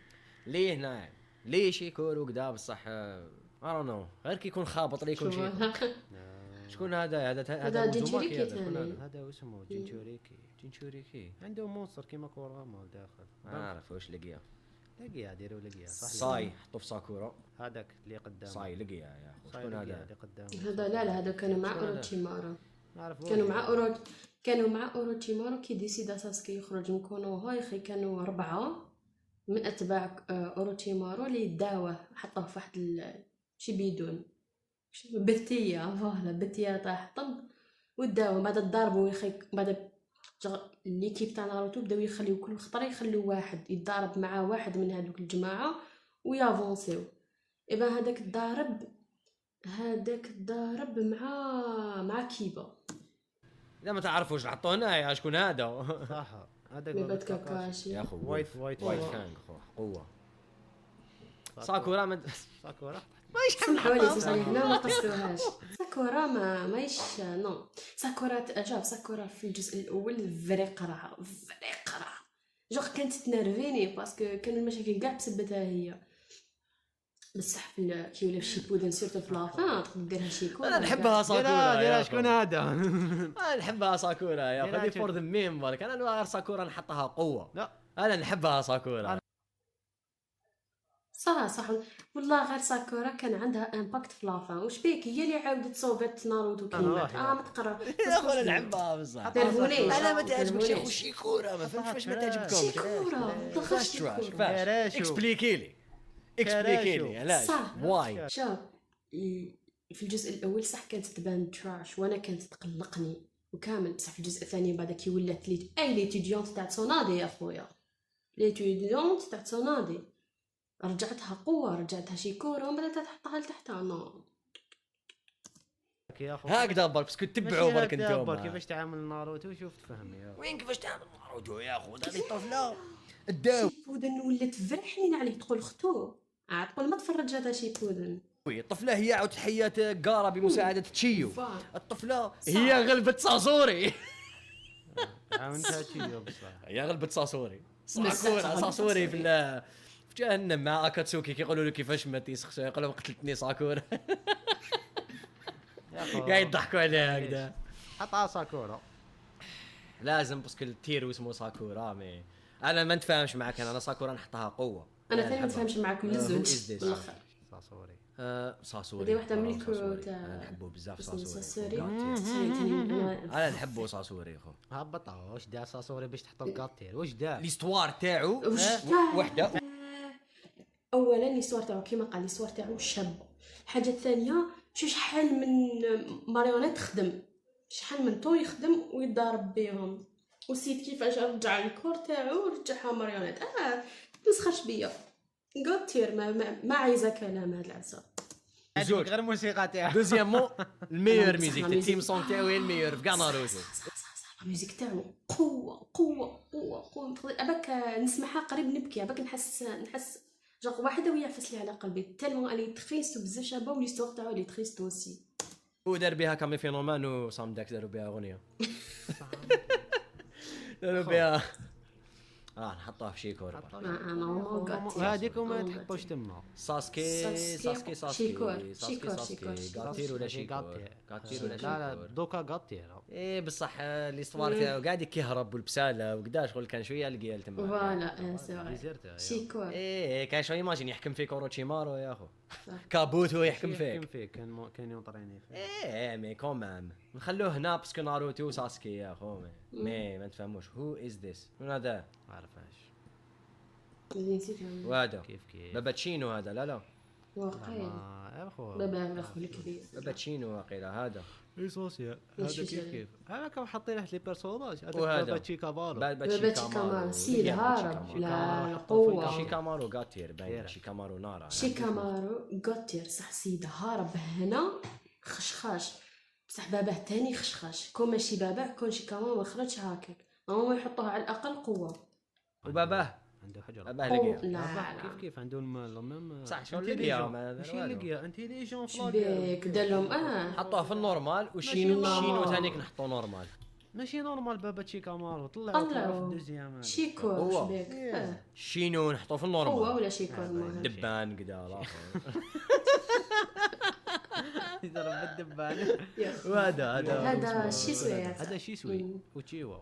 ليه هنا ليه شيكور وكدا بصح نو غير كيكون خابط لي يكون شوف شيكور. شكون هذا هذا جينشوريكي هذا شكون ثاني. هذا؟ هذا اسمه جينشوريكي عنده مونستر كيما كوراما داخل ما نعرف واش لقيا. لقيها ديروا لقيها صح. صاي حطوا في ساكورا. هذاك اللي قدام صاي لقيا يا اخو. شكون هذا اللي قدام؟ هذا لا هذا كانوا مع اوروتشيمارو. نعرف كانوا مع اوروتشيمارو كي ديسيدا ساسكي يخرج من كونوها يخي. كانوا 4 من اتباع اوروتشيمارو اللي داوه حطوه في واحد شي بيدون بثيه فوالا بثيه تاع حطب وداوه. بعد ضربوا يخي. بعد ليكيب تاع ناروتو بداو يخليو كل خطره يخليو واحد يتضارب مع واحد من هذوك الجماعه ويافونسيو. ايبا هذاك الضارب مع كيبا. لا ما تعرفوش حطوه هنا شكون هذا. صح هذاك ميبات كاكاشي يا اخو وايت كانغ خو قوه. ساكورا ساكورا سمحوا لي صحيح هنا ما قصدوهاش. ساكورا مايش نو. ساكورا في الجزء الاول فري قرعه جوغ كانت تنرفيني باسكو كانوا المشاكل كاع بسبتها هي. بصح كي ولا في شيبودن سيرتو في لافان تقدر ديرها شيكو. انا نحبها ساكورا. ديرها شكون هذا؟ انا نحبها ساكورا يا اخي. فور ذا ميم بالك انا غير ساكورا نحطها قوه. لا انا نحبها ساكورا صح والله. غير ساكورا كان عندها امباكت في لافان. واش بيك هي اللي عاودت صوبت ناروتو كيما ما تقرا. يا اخو انا نحبها بصح. انا ما تعجبكش يا اخو شيكورا ما فهمتش واش ما تعجبكمش. شيكورا فاش اكسبليكي لي علاش واي. شوف في الجزء الاول صح كانت تبان تراش وانا كانت تقلقني وكامل. بصح في الجزء الثاني بعد كي ولات لي تيديونت تاع سونادي يا خويا. لي تيديونت تاع سونادي رجعتها قوه رجعتها شيكورا ومن بعد تحطها لتحت. نو هكذا برك باسكو تتبعوا برك انتوما كيفاش تعامل ناروتو. شوف تفهم يا وين كيفاش تعامل ناروتو يا اخو. هذه طفله الداو شيبودن ولات فرحين عليه تقول اختو تقول ما تفرج هذا شيبودن. الطفله هي عاود حيات غارا بمساعده تشيو. الطفله هي غلبت ساسوري. عاونتها تشيو بصح هي غلبت ساسوري. ساسوري في جهنم مع اكاتسوكي كيقولوا له كيفاش ما تيسخش يقولوا قتلتني ساكورا. قاعد يضحكوا عليها هكذا. حطها ساكورا لازم باسكو التيرو اسمه ساكورا. مي انا ما نتفاهمش معك. انا ساكورا نحطها قوه. انا ثاني ما نتفاهمش معاكم الزوج بالاخر. ساسوري ساسوري هذه وحده من الكرو تاع انا نحبه بزاف ساسوري. ساسوري. انا نحبه ساسوري خو. هبطها واش دار ساسوري باش تحط الكاتير واش دار؟ ليستوار تاعو وحده. اولا ليستوار تاعو كيما قال ليستوار تاعو شاب. الحاجه الثانيه شحال من ماريونيت خدم شحال من طو يخدم ويضارب بهم. وسيت كيفاش رجع الكور تاعو ورجعها ماريونيت. تسخرش بيا قطير ما عايزه كلام هاد العزه. زوج غير الموسيقى تاعو. دوزيامون الميور ميوزيك التيم سون تاعو هي الميور في كاع ناروتو. الميوزيك تاعو قوه اباك نسمعها قريب نبكي. اباك نحس جوغ واحده ويعفس لي على قلبي تالمون الي تريست بزاف شابه وليستوار تاعو لي تريست اوسي. ودار بها كامي فينومان وصام داك داروا بها اغنيه. داروا بها نحطوها في شيكور. هذيك وما تحطوش تما. ساسكي غاتير ولا غاتير ولا لا دوكا غاتير. ايه بصح ليستوار تاعو قاعد كيهرب والبساله وكدا شغل كان شويه القيال تما. فوالا سي شيكور. ايه كان شويه ايماجين يحكم فيك اوروتشيمارو يا اخو. كابوتو يحكم فيك. كان ينطريني فيه. ايه مي كومام نخلوه هنا باسكو ناروتو وساسكي يا اخو. مي ما تفهموش هو از ذس من هذا. ما عرفهاش وهذا كيف باباتشينو هذا. لا واقيلا يا اخو بابا اخو الكبير باباتشينو واقيلا هذا سوسيال. هذا كيف هذا كانوا حاطين لي بيرسوناج. هذا وهذا باباتشي كابارو. باباتشي كامارو سيد هارب. لا قوه شيكامارو غاتير باين. شيكامارو نارا. شيكامارو غاتير صح. سيد هارب هنا خشخاش بصح باباه تاني خشخاش. كون ماشي باباه كون شيكامارو ما خرجش هكاك. هما يحطوها على الاقل قوه. وباباه عنده حجره اباه أو لقيا لا كيف كيف عنده الميم صح، شو لقيا ماشي لقيا انتيليجون شبيك دار لهم حطوها في النورمال ماشي والشينو نورمال. ثانيك نحطو نورمال. ماشي نورمال بابا تشي كامارو طلعوا في طلعوا الدوزيام هذا شيكور هو. شبيك الشينو نحطو في هو النورمال. ولا شيكور المهم دبان كدا الاخر. يضرب بالدبان وهذا شي سويات هذا شي سوي وتشيوا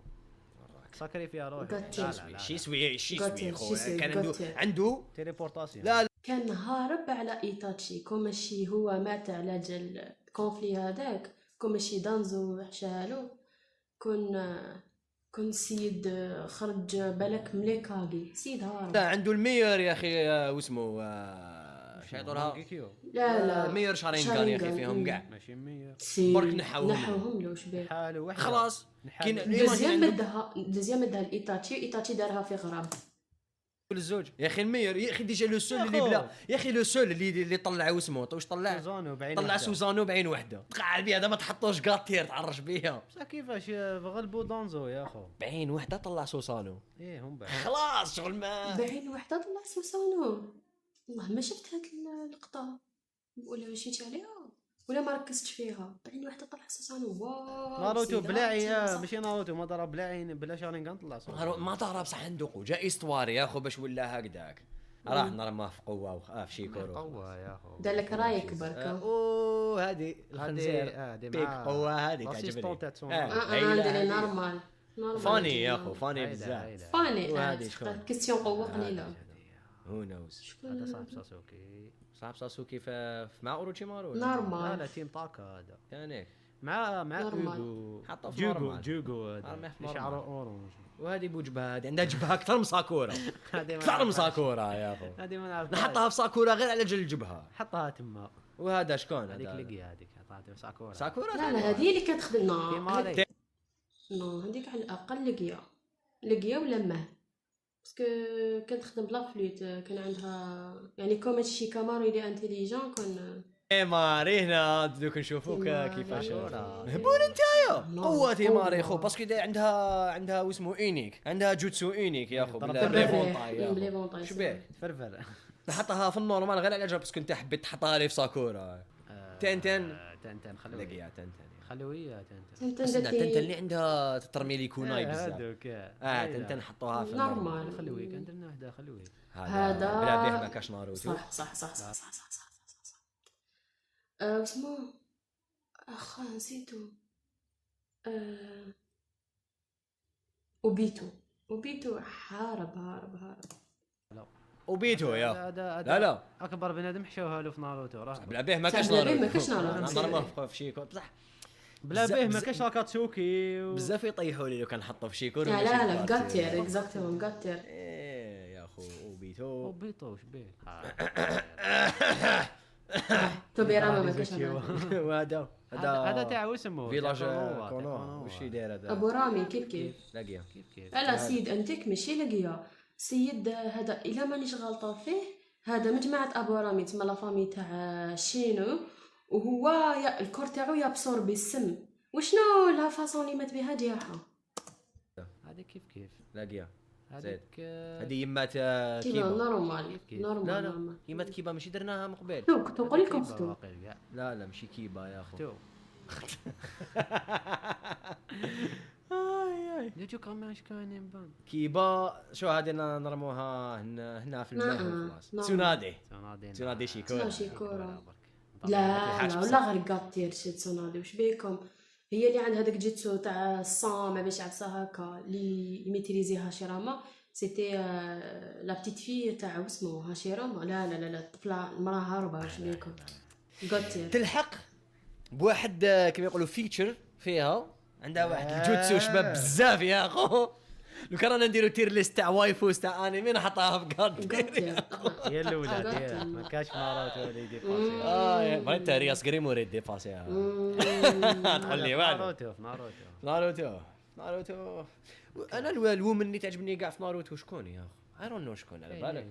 سكري فيها روح قتل. شي سوي قتل، خو شي سوي، كان عنده قتل. عنده تيليبورتاسيون لا كان هارب على ايتاتشي كوماشي هو مات على جال الكونفلي هذاك كوماشي دانزو حشالو كون سيد خرج بالك مليكاغي سيد هارب. لا عنده المير يا اخي واسمه شايطولها لا المير شارينغان يا اخي فيهم كاع ماشي 100 سي برك نحوهم. نحوهم له شبيه حاله واحد خلاص كاين دوزيام مدها ايتاتشي دارها في غراب الزوج يا اخي المير يا اخي ديجا لو سول يا اللي خو. بلا يا اخي لو سول اللي طلع واسمه واش طلع سوزانو بعين طلع واحدة. سوزانو بعين وحده تقع بها هذا ما تحطوش قاطير تعرش بها بصح كيفاش غلبوا دونزو يا خو بعين وحده طلع سوسانو ايه هم بعد خلاص شغل ما بعين وحده طلع سوسانو والله ما شفت هاد اللقطه ولا مشيت عليها ولا ما ركزتش فيها بعين وحده طلع سوسانو واو ناروتو سيدات، بلاعي صح. ماشي ناروتو ما ضرب بلاعي بلا شارينغان طلع صوت ما ضرب صح ندوقو جا استواري يا اخو باش ولا هكذاك راح نرماه في قوه في شيكورو قوة يا خو دار لك رايك بركا اوه هذه الخنزير هذه بيك قوه هذه لاسيستون تاع ندير نورمال فاني يا اخو فاني بزاف فاني وهذه شكون؟ كيستيون قوه قليله هو نوز هذا صاحب ساسوكي صاحب ساسوكي في مع اوروتشيمارو لا نورمال لا تيم طاكا هذا ثاني مع نورمال. اوغو حطه في نورمال. جوجو أرميه هذا في نورمال. شعره اورنج وهذه بوجبه هذه عندها جبهه اكثر من ساكورا هذه اكثر من ساكورا يا اخو هذه ما نعرف نحطها في ساكورا غير على جل جبهه حطها تما وهذا شكون هذيك هذا لقي هذيك حطها ساكورا ساكورا لا لا هذه اللي كتخدم في مالي نو هذيك على الاقل لقيا ولا ماه باسكو كانت تخدم بلا فلوت كان عندها يعني كوميت شي كامارو اللي انتيليجون كون اي ماري هنا دوك نشوفوك ماري. كيفاش ماري. مهبول نتايا لا، قوتي ماري قوة. خو باسكو عندها واسمو اونيك عندها جوتسو اونيك يا خو ضرب بلا بالريح. فونطاي يا بلي خو. فونطاي شبيه فرفر نحطها في النورمال غير على جال باسكو انت حبيت تحطها لي في ساكورا تنتن تنتن خلوي لقيا تنتن خلوية تنتن تنتن اللي عندها ترمي لي كوناي بزاف هذوك تنتن حطوها في نورمال. خلويك عندنا هذا خلوي هذا بلا به ما كاش ناروتو صح واسمو اخا نسيتو وبيتو حارب وبيتو يا هذا لا اكبر بنادم حشوها له في ناروتو راه بلا به ما كاش بلا به ما ناروتو كاش ناروتو. نضربه في شيكو بصح بلا به ما كاش اكاتسوكي بزاف يطيحوا لي لو كان حطوا في شيكو لا قاتير اكزاكتومون قاتير ايه يا اخو وبيتو بيطو وش بيه توبيراما ما كاش وهذا هذا تاع واسمه فيلاج تاع كونو وش يدير هذا ابو رامي كيف لاقيه كيف لا سيد انتك ماشي لقيا سيد هذا الا مانيش غلطه فيه هذا مجموعه ابو رامي تما لا فامي تاع شينو وهو الكور تاعو يابسوربي السم وشنو لا فاصون اللي مات بها جياحه هذه كيف لاقيه هذيك هذه يمات كيما كيبا نورمال كيف. لا نورمال لا نورمال يمات كيبا ماشي درناها من قبل كنت نقول لكم ختو لا ماشي كيبا يا اخو تو نجو كمان كاين بان كيبا شو هذه نرموها هنا في الماء خلاص تسونادي شيكورا شيكورا لا ولا غير قاطير شي تسونادي وش بيكم هي اللي عندها داك جيتسو تاع الصام باش عبسها هكا اللي يميتريزي هاشيراما سيتي لا بتيت في تاع واسمو هاشيراما لا الطفله المراه هاربه واش بيكم قاطير تلحق بواحد كما يقولوا فيتشر فيها عندها واحد الجوتسو شباب بزاف يا اخو لو كان رانا نديرو تير ليست تاع وايفوس تاع انمي نحطها في قاطير هي الاولى ديال ما كاش ناروتو ولا يدي بغيت رياس كريم وريد ديباسيها تقول لي والو ناروتو انا الومن اللي تعجبني كاع في ناروتو شكون يا اخو اي دون نو شكون على بالك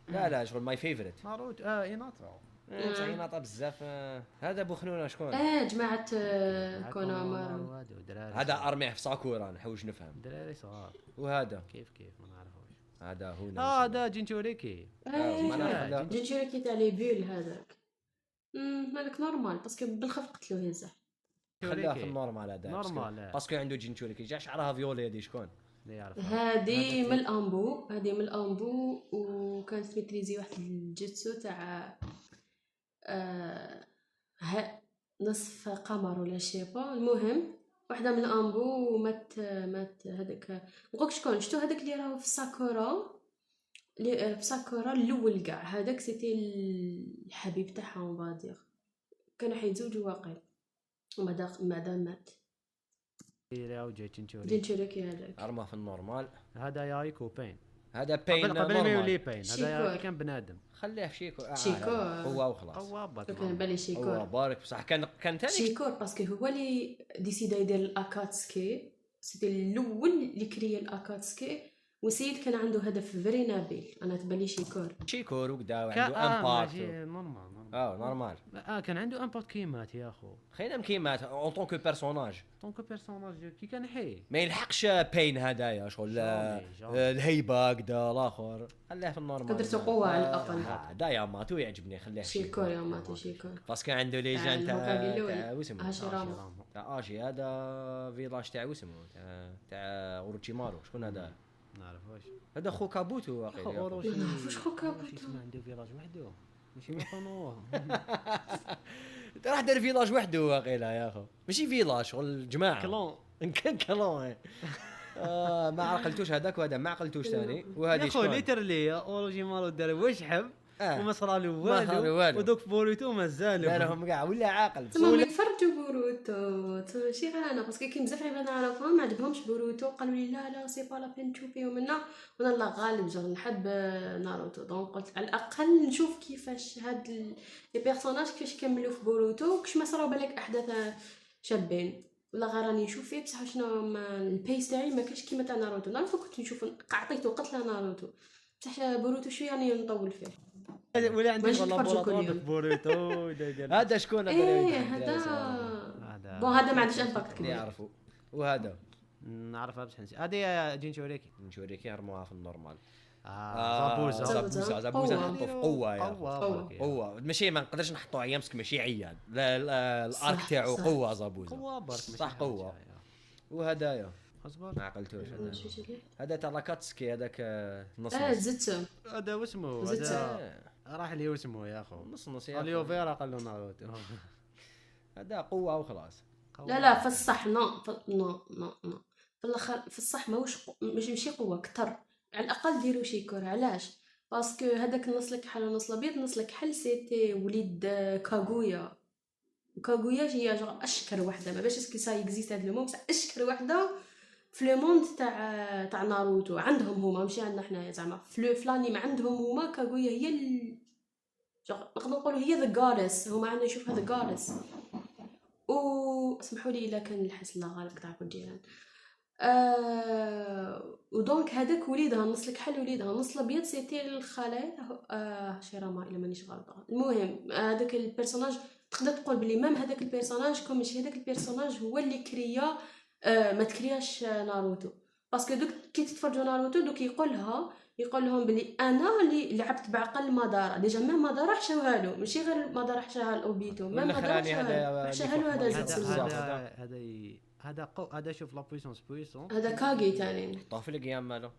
لا شغل ماي فيفورت ناروتو ايناتو صحيح بزاف هذا بوخنونا شكون جماعه كونامارو هذا ارميه في ساكورا نحوج نفهم دراري صغار وهذا كيف ما نعرفوش هذا هو هذا جينشوريكي. جينشوريكي تاع لي بول هذاك مالك نورمال باسكو بالخف قتلوه يزح. خلاه في النورمال هذا نورمال باسكو عنده جينشوريكي جا شعرها فيولي. هذه شكون اللي يعرف هذه من الامبو، هذه من الامبو وكانت ميتريزي واحد الجيتسو تاع نصف قمر ولا شيبا. المهم واحده من الامبو مات هذاك نقولك شكون شتو هذاك اللي راه في ساكورا، اللي في ساكورا الاول كاع هذاك سيتي الحبيب تاعها مبادر، كانوا حيتزوجوا واقيلا وماذا مات. جينشوريكي هذاك ارمى في النورمال. هذا يايكو بين، هذا بين قبل ما يولي نورمال. بين هذا كان بنادم. خليه في شيكور. شيكور هو وخلاص. كان بالي شيكور. هو بارك بصح كان ثاني شيكور باسكو هو اللي ديسيدا يدير الاكاتسكي، سيتي الاول اللي كريا الاكاتسكي، وسيد كان عنده هدف فري نبيل. انا تبالي شيكور وكدا عنده امباكت نورمال. نورمال. كان عنده امباكت كيمات يا اخو. خلينا كيمات اون طونكو بيرسوناج. كي كان حي ما يلحقش بين هدايا شغل الهيبه كدا الاخر. خليه في النورمال. قدرته قوه على الاقل. دا يا ماتو يعجبني. خليه شيكور يا ماتو شيكور باسكو عنده ليجان تاع واسمه هاشيراما تاع اشي. هذا فيلاج تاع واسمه تاع اوروتشيمارو. شكون هذا؟ نعرفوش. هذا خو كابوتو واقيلا. واش خو كابوتو اسمه عنده فيلاج وحده ماشي مخنوه. راح دار فيلاج وحده واقيلا يا اخو. ماشي فيلاج شغل جماعه كلون كان كلون. ما عقلتوش هذاك وهذا ما عقلتوش ثاني. وهذه شكون ليترلي اوروجيمارو دار واش حب وما صرا له والو. ودوك بوروتو مازالوا دارهم كاع ولا عاقل. تما يفرجوا بوروتو ماشي غير انا باسكو كاين بزاف عباد نعرفهم ما عجبهمش بوروتو، قالوا لي لا سي با لا بين تشوفيو منا. وانا الله غالب جا نحب ناروتو، دونك قلت على الاقل نشوف كيفاش هاد لي بيرسوناج كيفاش كملوا في بوروتو، كش ما صراو بالك احداث شابين ولا غير راني نشوف فيه. بصح شنو البيس تاعي ما كاش كيما تاع ناروتو. نعرف كنت نشوف عطيته قتله ناروتو، بصح بوروتو شويه راني نطول فيه. ولا عندي لابوراتوار بوروتو. هذا شكون هذا بون هذا ما عندوش امباكت كبير يعرفوا. وهذا نعرفها بصح نسي هذه جينشوريكي يرموها في النورمال. زابوزا قوه يا قوه ماشي ما نقدرش نحطوا عيامسك ماشي عيان. الارك تاعو قوه زابوزا قوه برك صح قوه. وهدايا ما عقلتوش هذا تاع لاكاتسكي هذاك نص زدتو هذا واسمه هذا راح لي واسمه يا اخو نص اليوفيرا قال له ناروتو. هذا قوه وخلاص. لا في الصح نو في الاخر في الصح ماشي قوه كتر. على الاقل ديروا شيكور. علاش؟ باسكو هذاك النص الكحل والنص الابيض. النص الكحل سيتي وليد كاغويا هي اشكر وحده ما باش اسكي سا اكزيست هذا الموم بصح اشكر وحده في لو موند تاع ناروتو. عندهم هما ماشي عندنا حنايا زعما في الانيم عندهم هما كاغويا هي نقدر نقولوا هي ذا جادس. هما عندنا نشوف هذا جادس. اسمحوا لي الا كان الحس لا غالب تاعكم الجيران. ودونك هذاك وليدها نص الكحل وليدها نص الابيض سيتي الخاله شيراما الا مانيش غلطه. المهم هذاك البيرسوناج تقدر تقول بلي مام هذاك البيرسوناج كوم ماشي هذاك البيرسوناج هو اللي كريا ما تكرياش ناروتو. باسكو دوك كي تتفرجوا ناروتو دوك يقول لهم بلي انا اللي لعبت بعقل مادارا. ديجا ما مادارا حشاوها له ماشي غير مادارا حشاها لاوبيتو ما مادارا حشاها له. هذا شوف لا بويسونس هذا كاغي تاني طاف في القيام مالو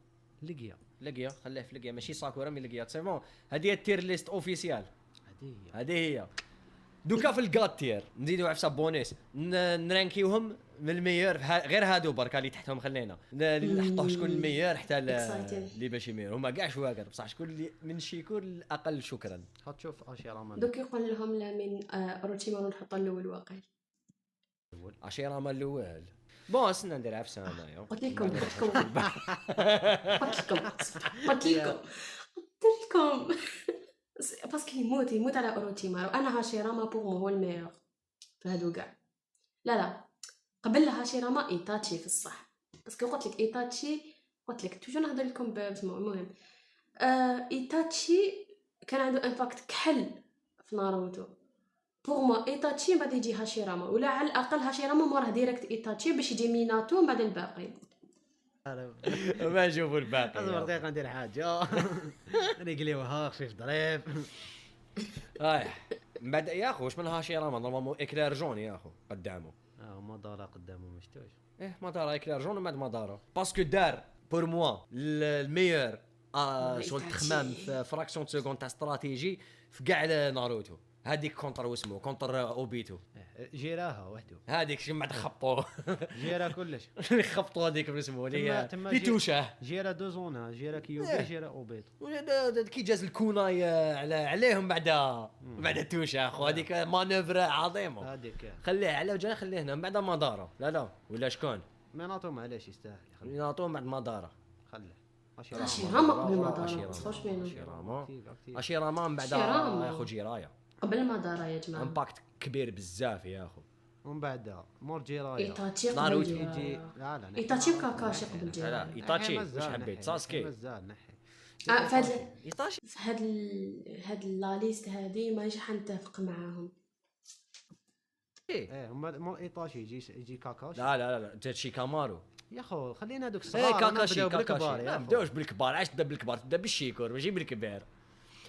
لقيا خليه في القيام ماشي ساكورا مي لقيا سي بون. هذه التير ليست اوفيسيال. هذه هي دوكا في الكات تير نزيدوا عفسه بونيس نرانكيوهم من الميور غير هادو بركا اللي تحتهم خلينا نحطوا شكون الميور حتى اللي باش يمير هما كاع شواكر بصح شكون اللي من شيكور الاقل شكرا. تشوف اشيراما دوك يقول لهم لا من اوروتشيمارو نحطوا الاول واقيلا اشيراما الاول. بون استنى ندير عفسه انايا قلت لكم باسكو يموت على اوروتشيمارو. انا هاشيراما بوغ هو الميور في هادو كاع. لا قبل هاشيراما ايتاتشي في الصح باسكو قلت لك ايتاتشي قلت لك توجور نهضر لكم باسمه. المهم ايتاتشي كان عنده امباكت كحل في ناروتو بوغ ما ايتاتشي بعد يجي هاشيراما ولا على الاقل هاشيراما موراه ديريكت ايتاتشي باش يجي ميناتو بعد الباقي. ما نشوفوا الباقي اصبر دقيقه ندير حاجه نقليوها خفيف ظريف. من بعد يا اخو واش من هاشيراما نورمالمون اكلير جون يا اخو قدامه. مدارة قدامه مشتوش. مدارا اكلير جون ومن بعد مدارا باسكو دار بور موا الميور شغل تخمام في فراكسيون سكوند تاع استراتيجي في كاع ناروتو. هذيك كونتر واسمو كونتر اوبيتو جيراها وحده هذيك شي بعد خبطوه جيرا كلش خبطوا هذيك اسمه اللي تما في توشه جيرا دو زونا جيرا كيوبي جيرا اوبيتو كي جاز الكوناي عليهم بعد توشه اخو هذيك مانوفر عظيمه هذيك خليه على وجه خليه هنا من بعد مدارا لا ولا شكون ميناتو معليش يستاهل يناطون بعد مدارا خليه اشيراما قبل مدارا تصوش بينهم اشيراما من بعد ياخذ جيرايا قبل مدارا يا جماعه امباكت كبير بزاف يا اخو. ومن بعد مور جيرايا ايتاتشي قبل ناروتو يجي لا ايتاتشي وكاكاشي قبل لا جيرايا ايتاتشي واش حبيت ساسكي مازال نحي ايتاشي في هاد لا ليست هذه مانيش حنتفق معاهم. ايه مور ايتاشي يجي كاكاشي لا تشي كامارو يا خو خلينا هذوك ايه الصغار كاكاشي بالكبار لا يا نبداوش بالكبار علاش تبدا بالكبار تبدا بالشيكور ماشي بالكبير.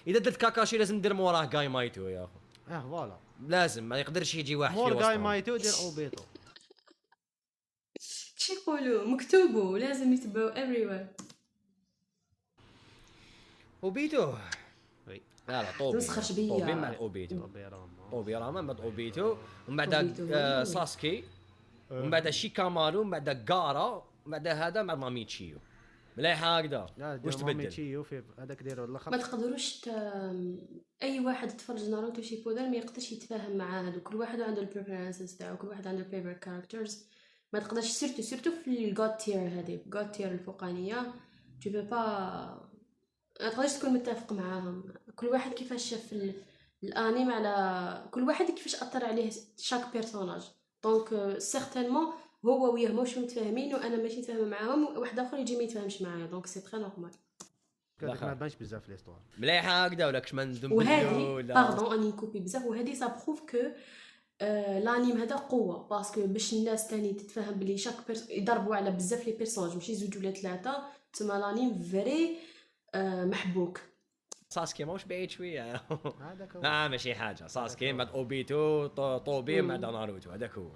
اذا درت كاكاشي لازم دير موراه جاي مايتو يا اخو فوالا لازم ما يقدرش يجي واحد في مور جاي وسطهم. مايتو دير اوبيتو شي يقولوا مكتوبو لازم يتبعوا everywhere. اوبيتو وي لا طوبي نسخة شبية. طوبي مع اوبيتو طوبي راما بعد اوبيتو ومن بعد أوبيتو. ساسكي ومن بعد شيكامارو ومن بعد غارا ومن بعد هذا مع ماميتشيو مليحه هكذا واش تبدل ماميتشيو في هذاك ديروا ما الاخر تقدروش اي واحد يتفرج ناروتو شيبودن ما يقدرش يتفاهم مع هادو. كل واحد عنده البريفيرنسز تاعو كل واحد عنده فيفورت كاركترز. ما تقدرش سيرتو في الجود تير هذه جود تير الفوقانيه تو بو با ما تقدرش تكون متفق معاهم. كل واحد كيفاش شاف الانيم على كل واحد كيفاش اثر عليه شاك بيرسوناج. دونك سيغتينمون هو وياه موش متفاهمين وانا ماشي متفاهمه معاهم واحد اخر يجي ما يتفاهمش معايا دونك سي تري نورمال. هذاك ما بانش بزاف في ليستوار مليحه هكذا ولا كش ما ندم وهذه باردون اني نكوبي بزاف وهذه سا بروف كو لانيم هذا قوه باسكو باش الناس تاني تتفاهم بلي شاك يضربوا على بزاف لي بيرسوناج ماشي زوج ولا ثلاثه تما لانيم فري محبوك. ساسكي ماهوش بعيد شويه هذاك هو ماشي حاجه ساسكي بعد اوبيتو طوبي بعد ناروتو هذاك هو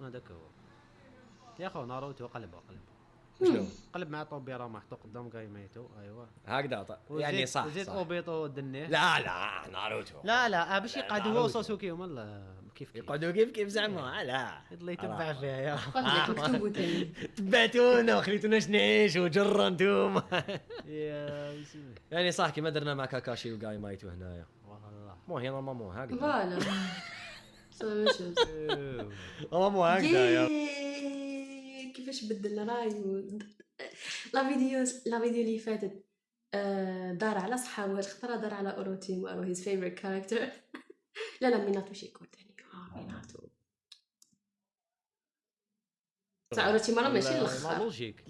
يا خو ناروتو قلب شنو قلب مع طوبي راه محطوط قدام جاي ميتو ايوا هكذا يعني صح زيد اوبيتو دنيه لا ناروتو لا باش يقعدوا هو وساسوكي هما كيف يقعدوا كيف زعما لا اللي يتبع فيها يا مكتوبو تاني تبعتونا وخليتونا نعيش وجرا انتم يا بسم يعني صح كي ما درنا مع كاكاشي وجاي مايتو هنايا والله مو هنا مامو هكذا فوالا سو مشوز مامو هكذا يا كيفاش بدل رايو. لا فيديو اللي فاتت دار على صحابه الخطره دار على اوروتيمو او هيز فيفورت كاركتر. لا ميناتو شيكو تاني ميناتو تاع اوروتيمو راه ماشي لا الاخر لوجيك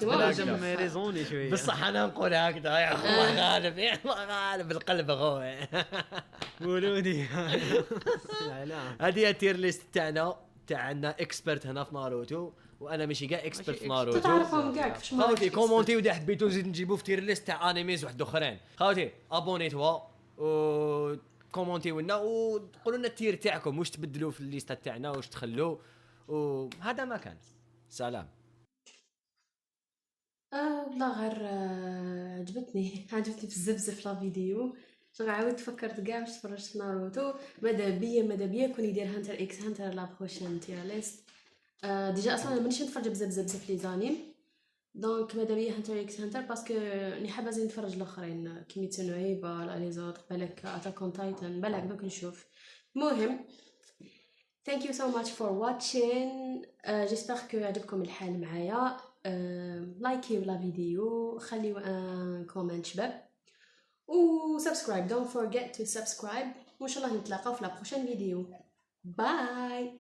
لازم ريزوني شويه بصح انا نقول هكذا يا اخو الله غالب يا الله غالب القلب اخويا قولوني هذه التير ليست تاعنا اكسبرت هنا في ناروتو وانا ماشي كاع اكسبرت في ناروتو. تعرفهم كاع كيفاش ما خاوتي كومونتي واذا حبيتو نزيد نجيبو في تير ليست تاع انيميز واحد اخرين. خاوتي ابونيتوا و كومونتي لنا وقولوا لنا التير تاعكم واش تبدلوا في الليسته تاعنا واش تخلوا وهذا ما كان سلام. والله غير عجبتني بزاف لا فيديو. شغل عاودت فكرت كاع باش تفرجت في ناروتو. ماذا بيا كون يدير هانتر اكس هانتر لا بروشين تير ليست. ديجا اصلا انا مانيش نتفرج بزاف لي زانيم دونك ماذا بيا هانتر اكس هانتر باسكو ني حابه زين نتفرج الاخرين كيميتسو نو ايفا لا لي زوتر بالك اتاك اون تايتن بالك دوك نشوف. المهم thank you so much for watching. j'espère que عجبكم الحال معايا. لايكيو لا فيديو خليو ان كومنت شباب و subscribe don't forget to subscribe وان شاء الله نتلاقاو في لا بروشين فيديو. باي.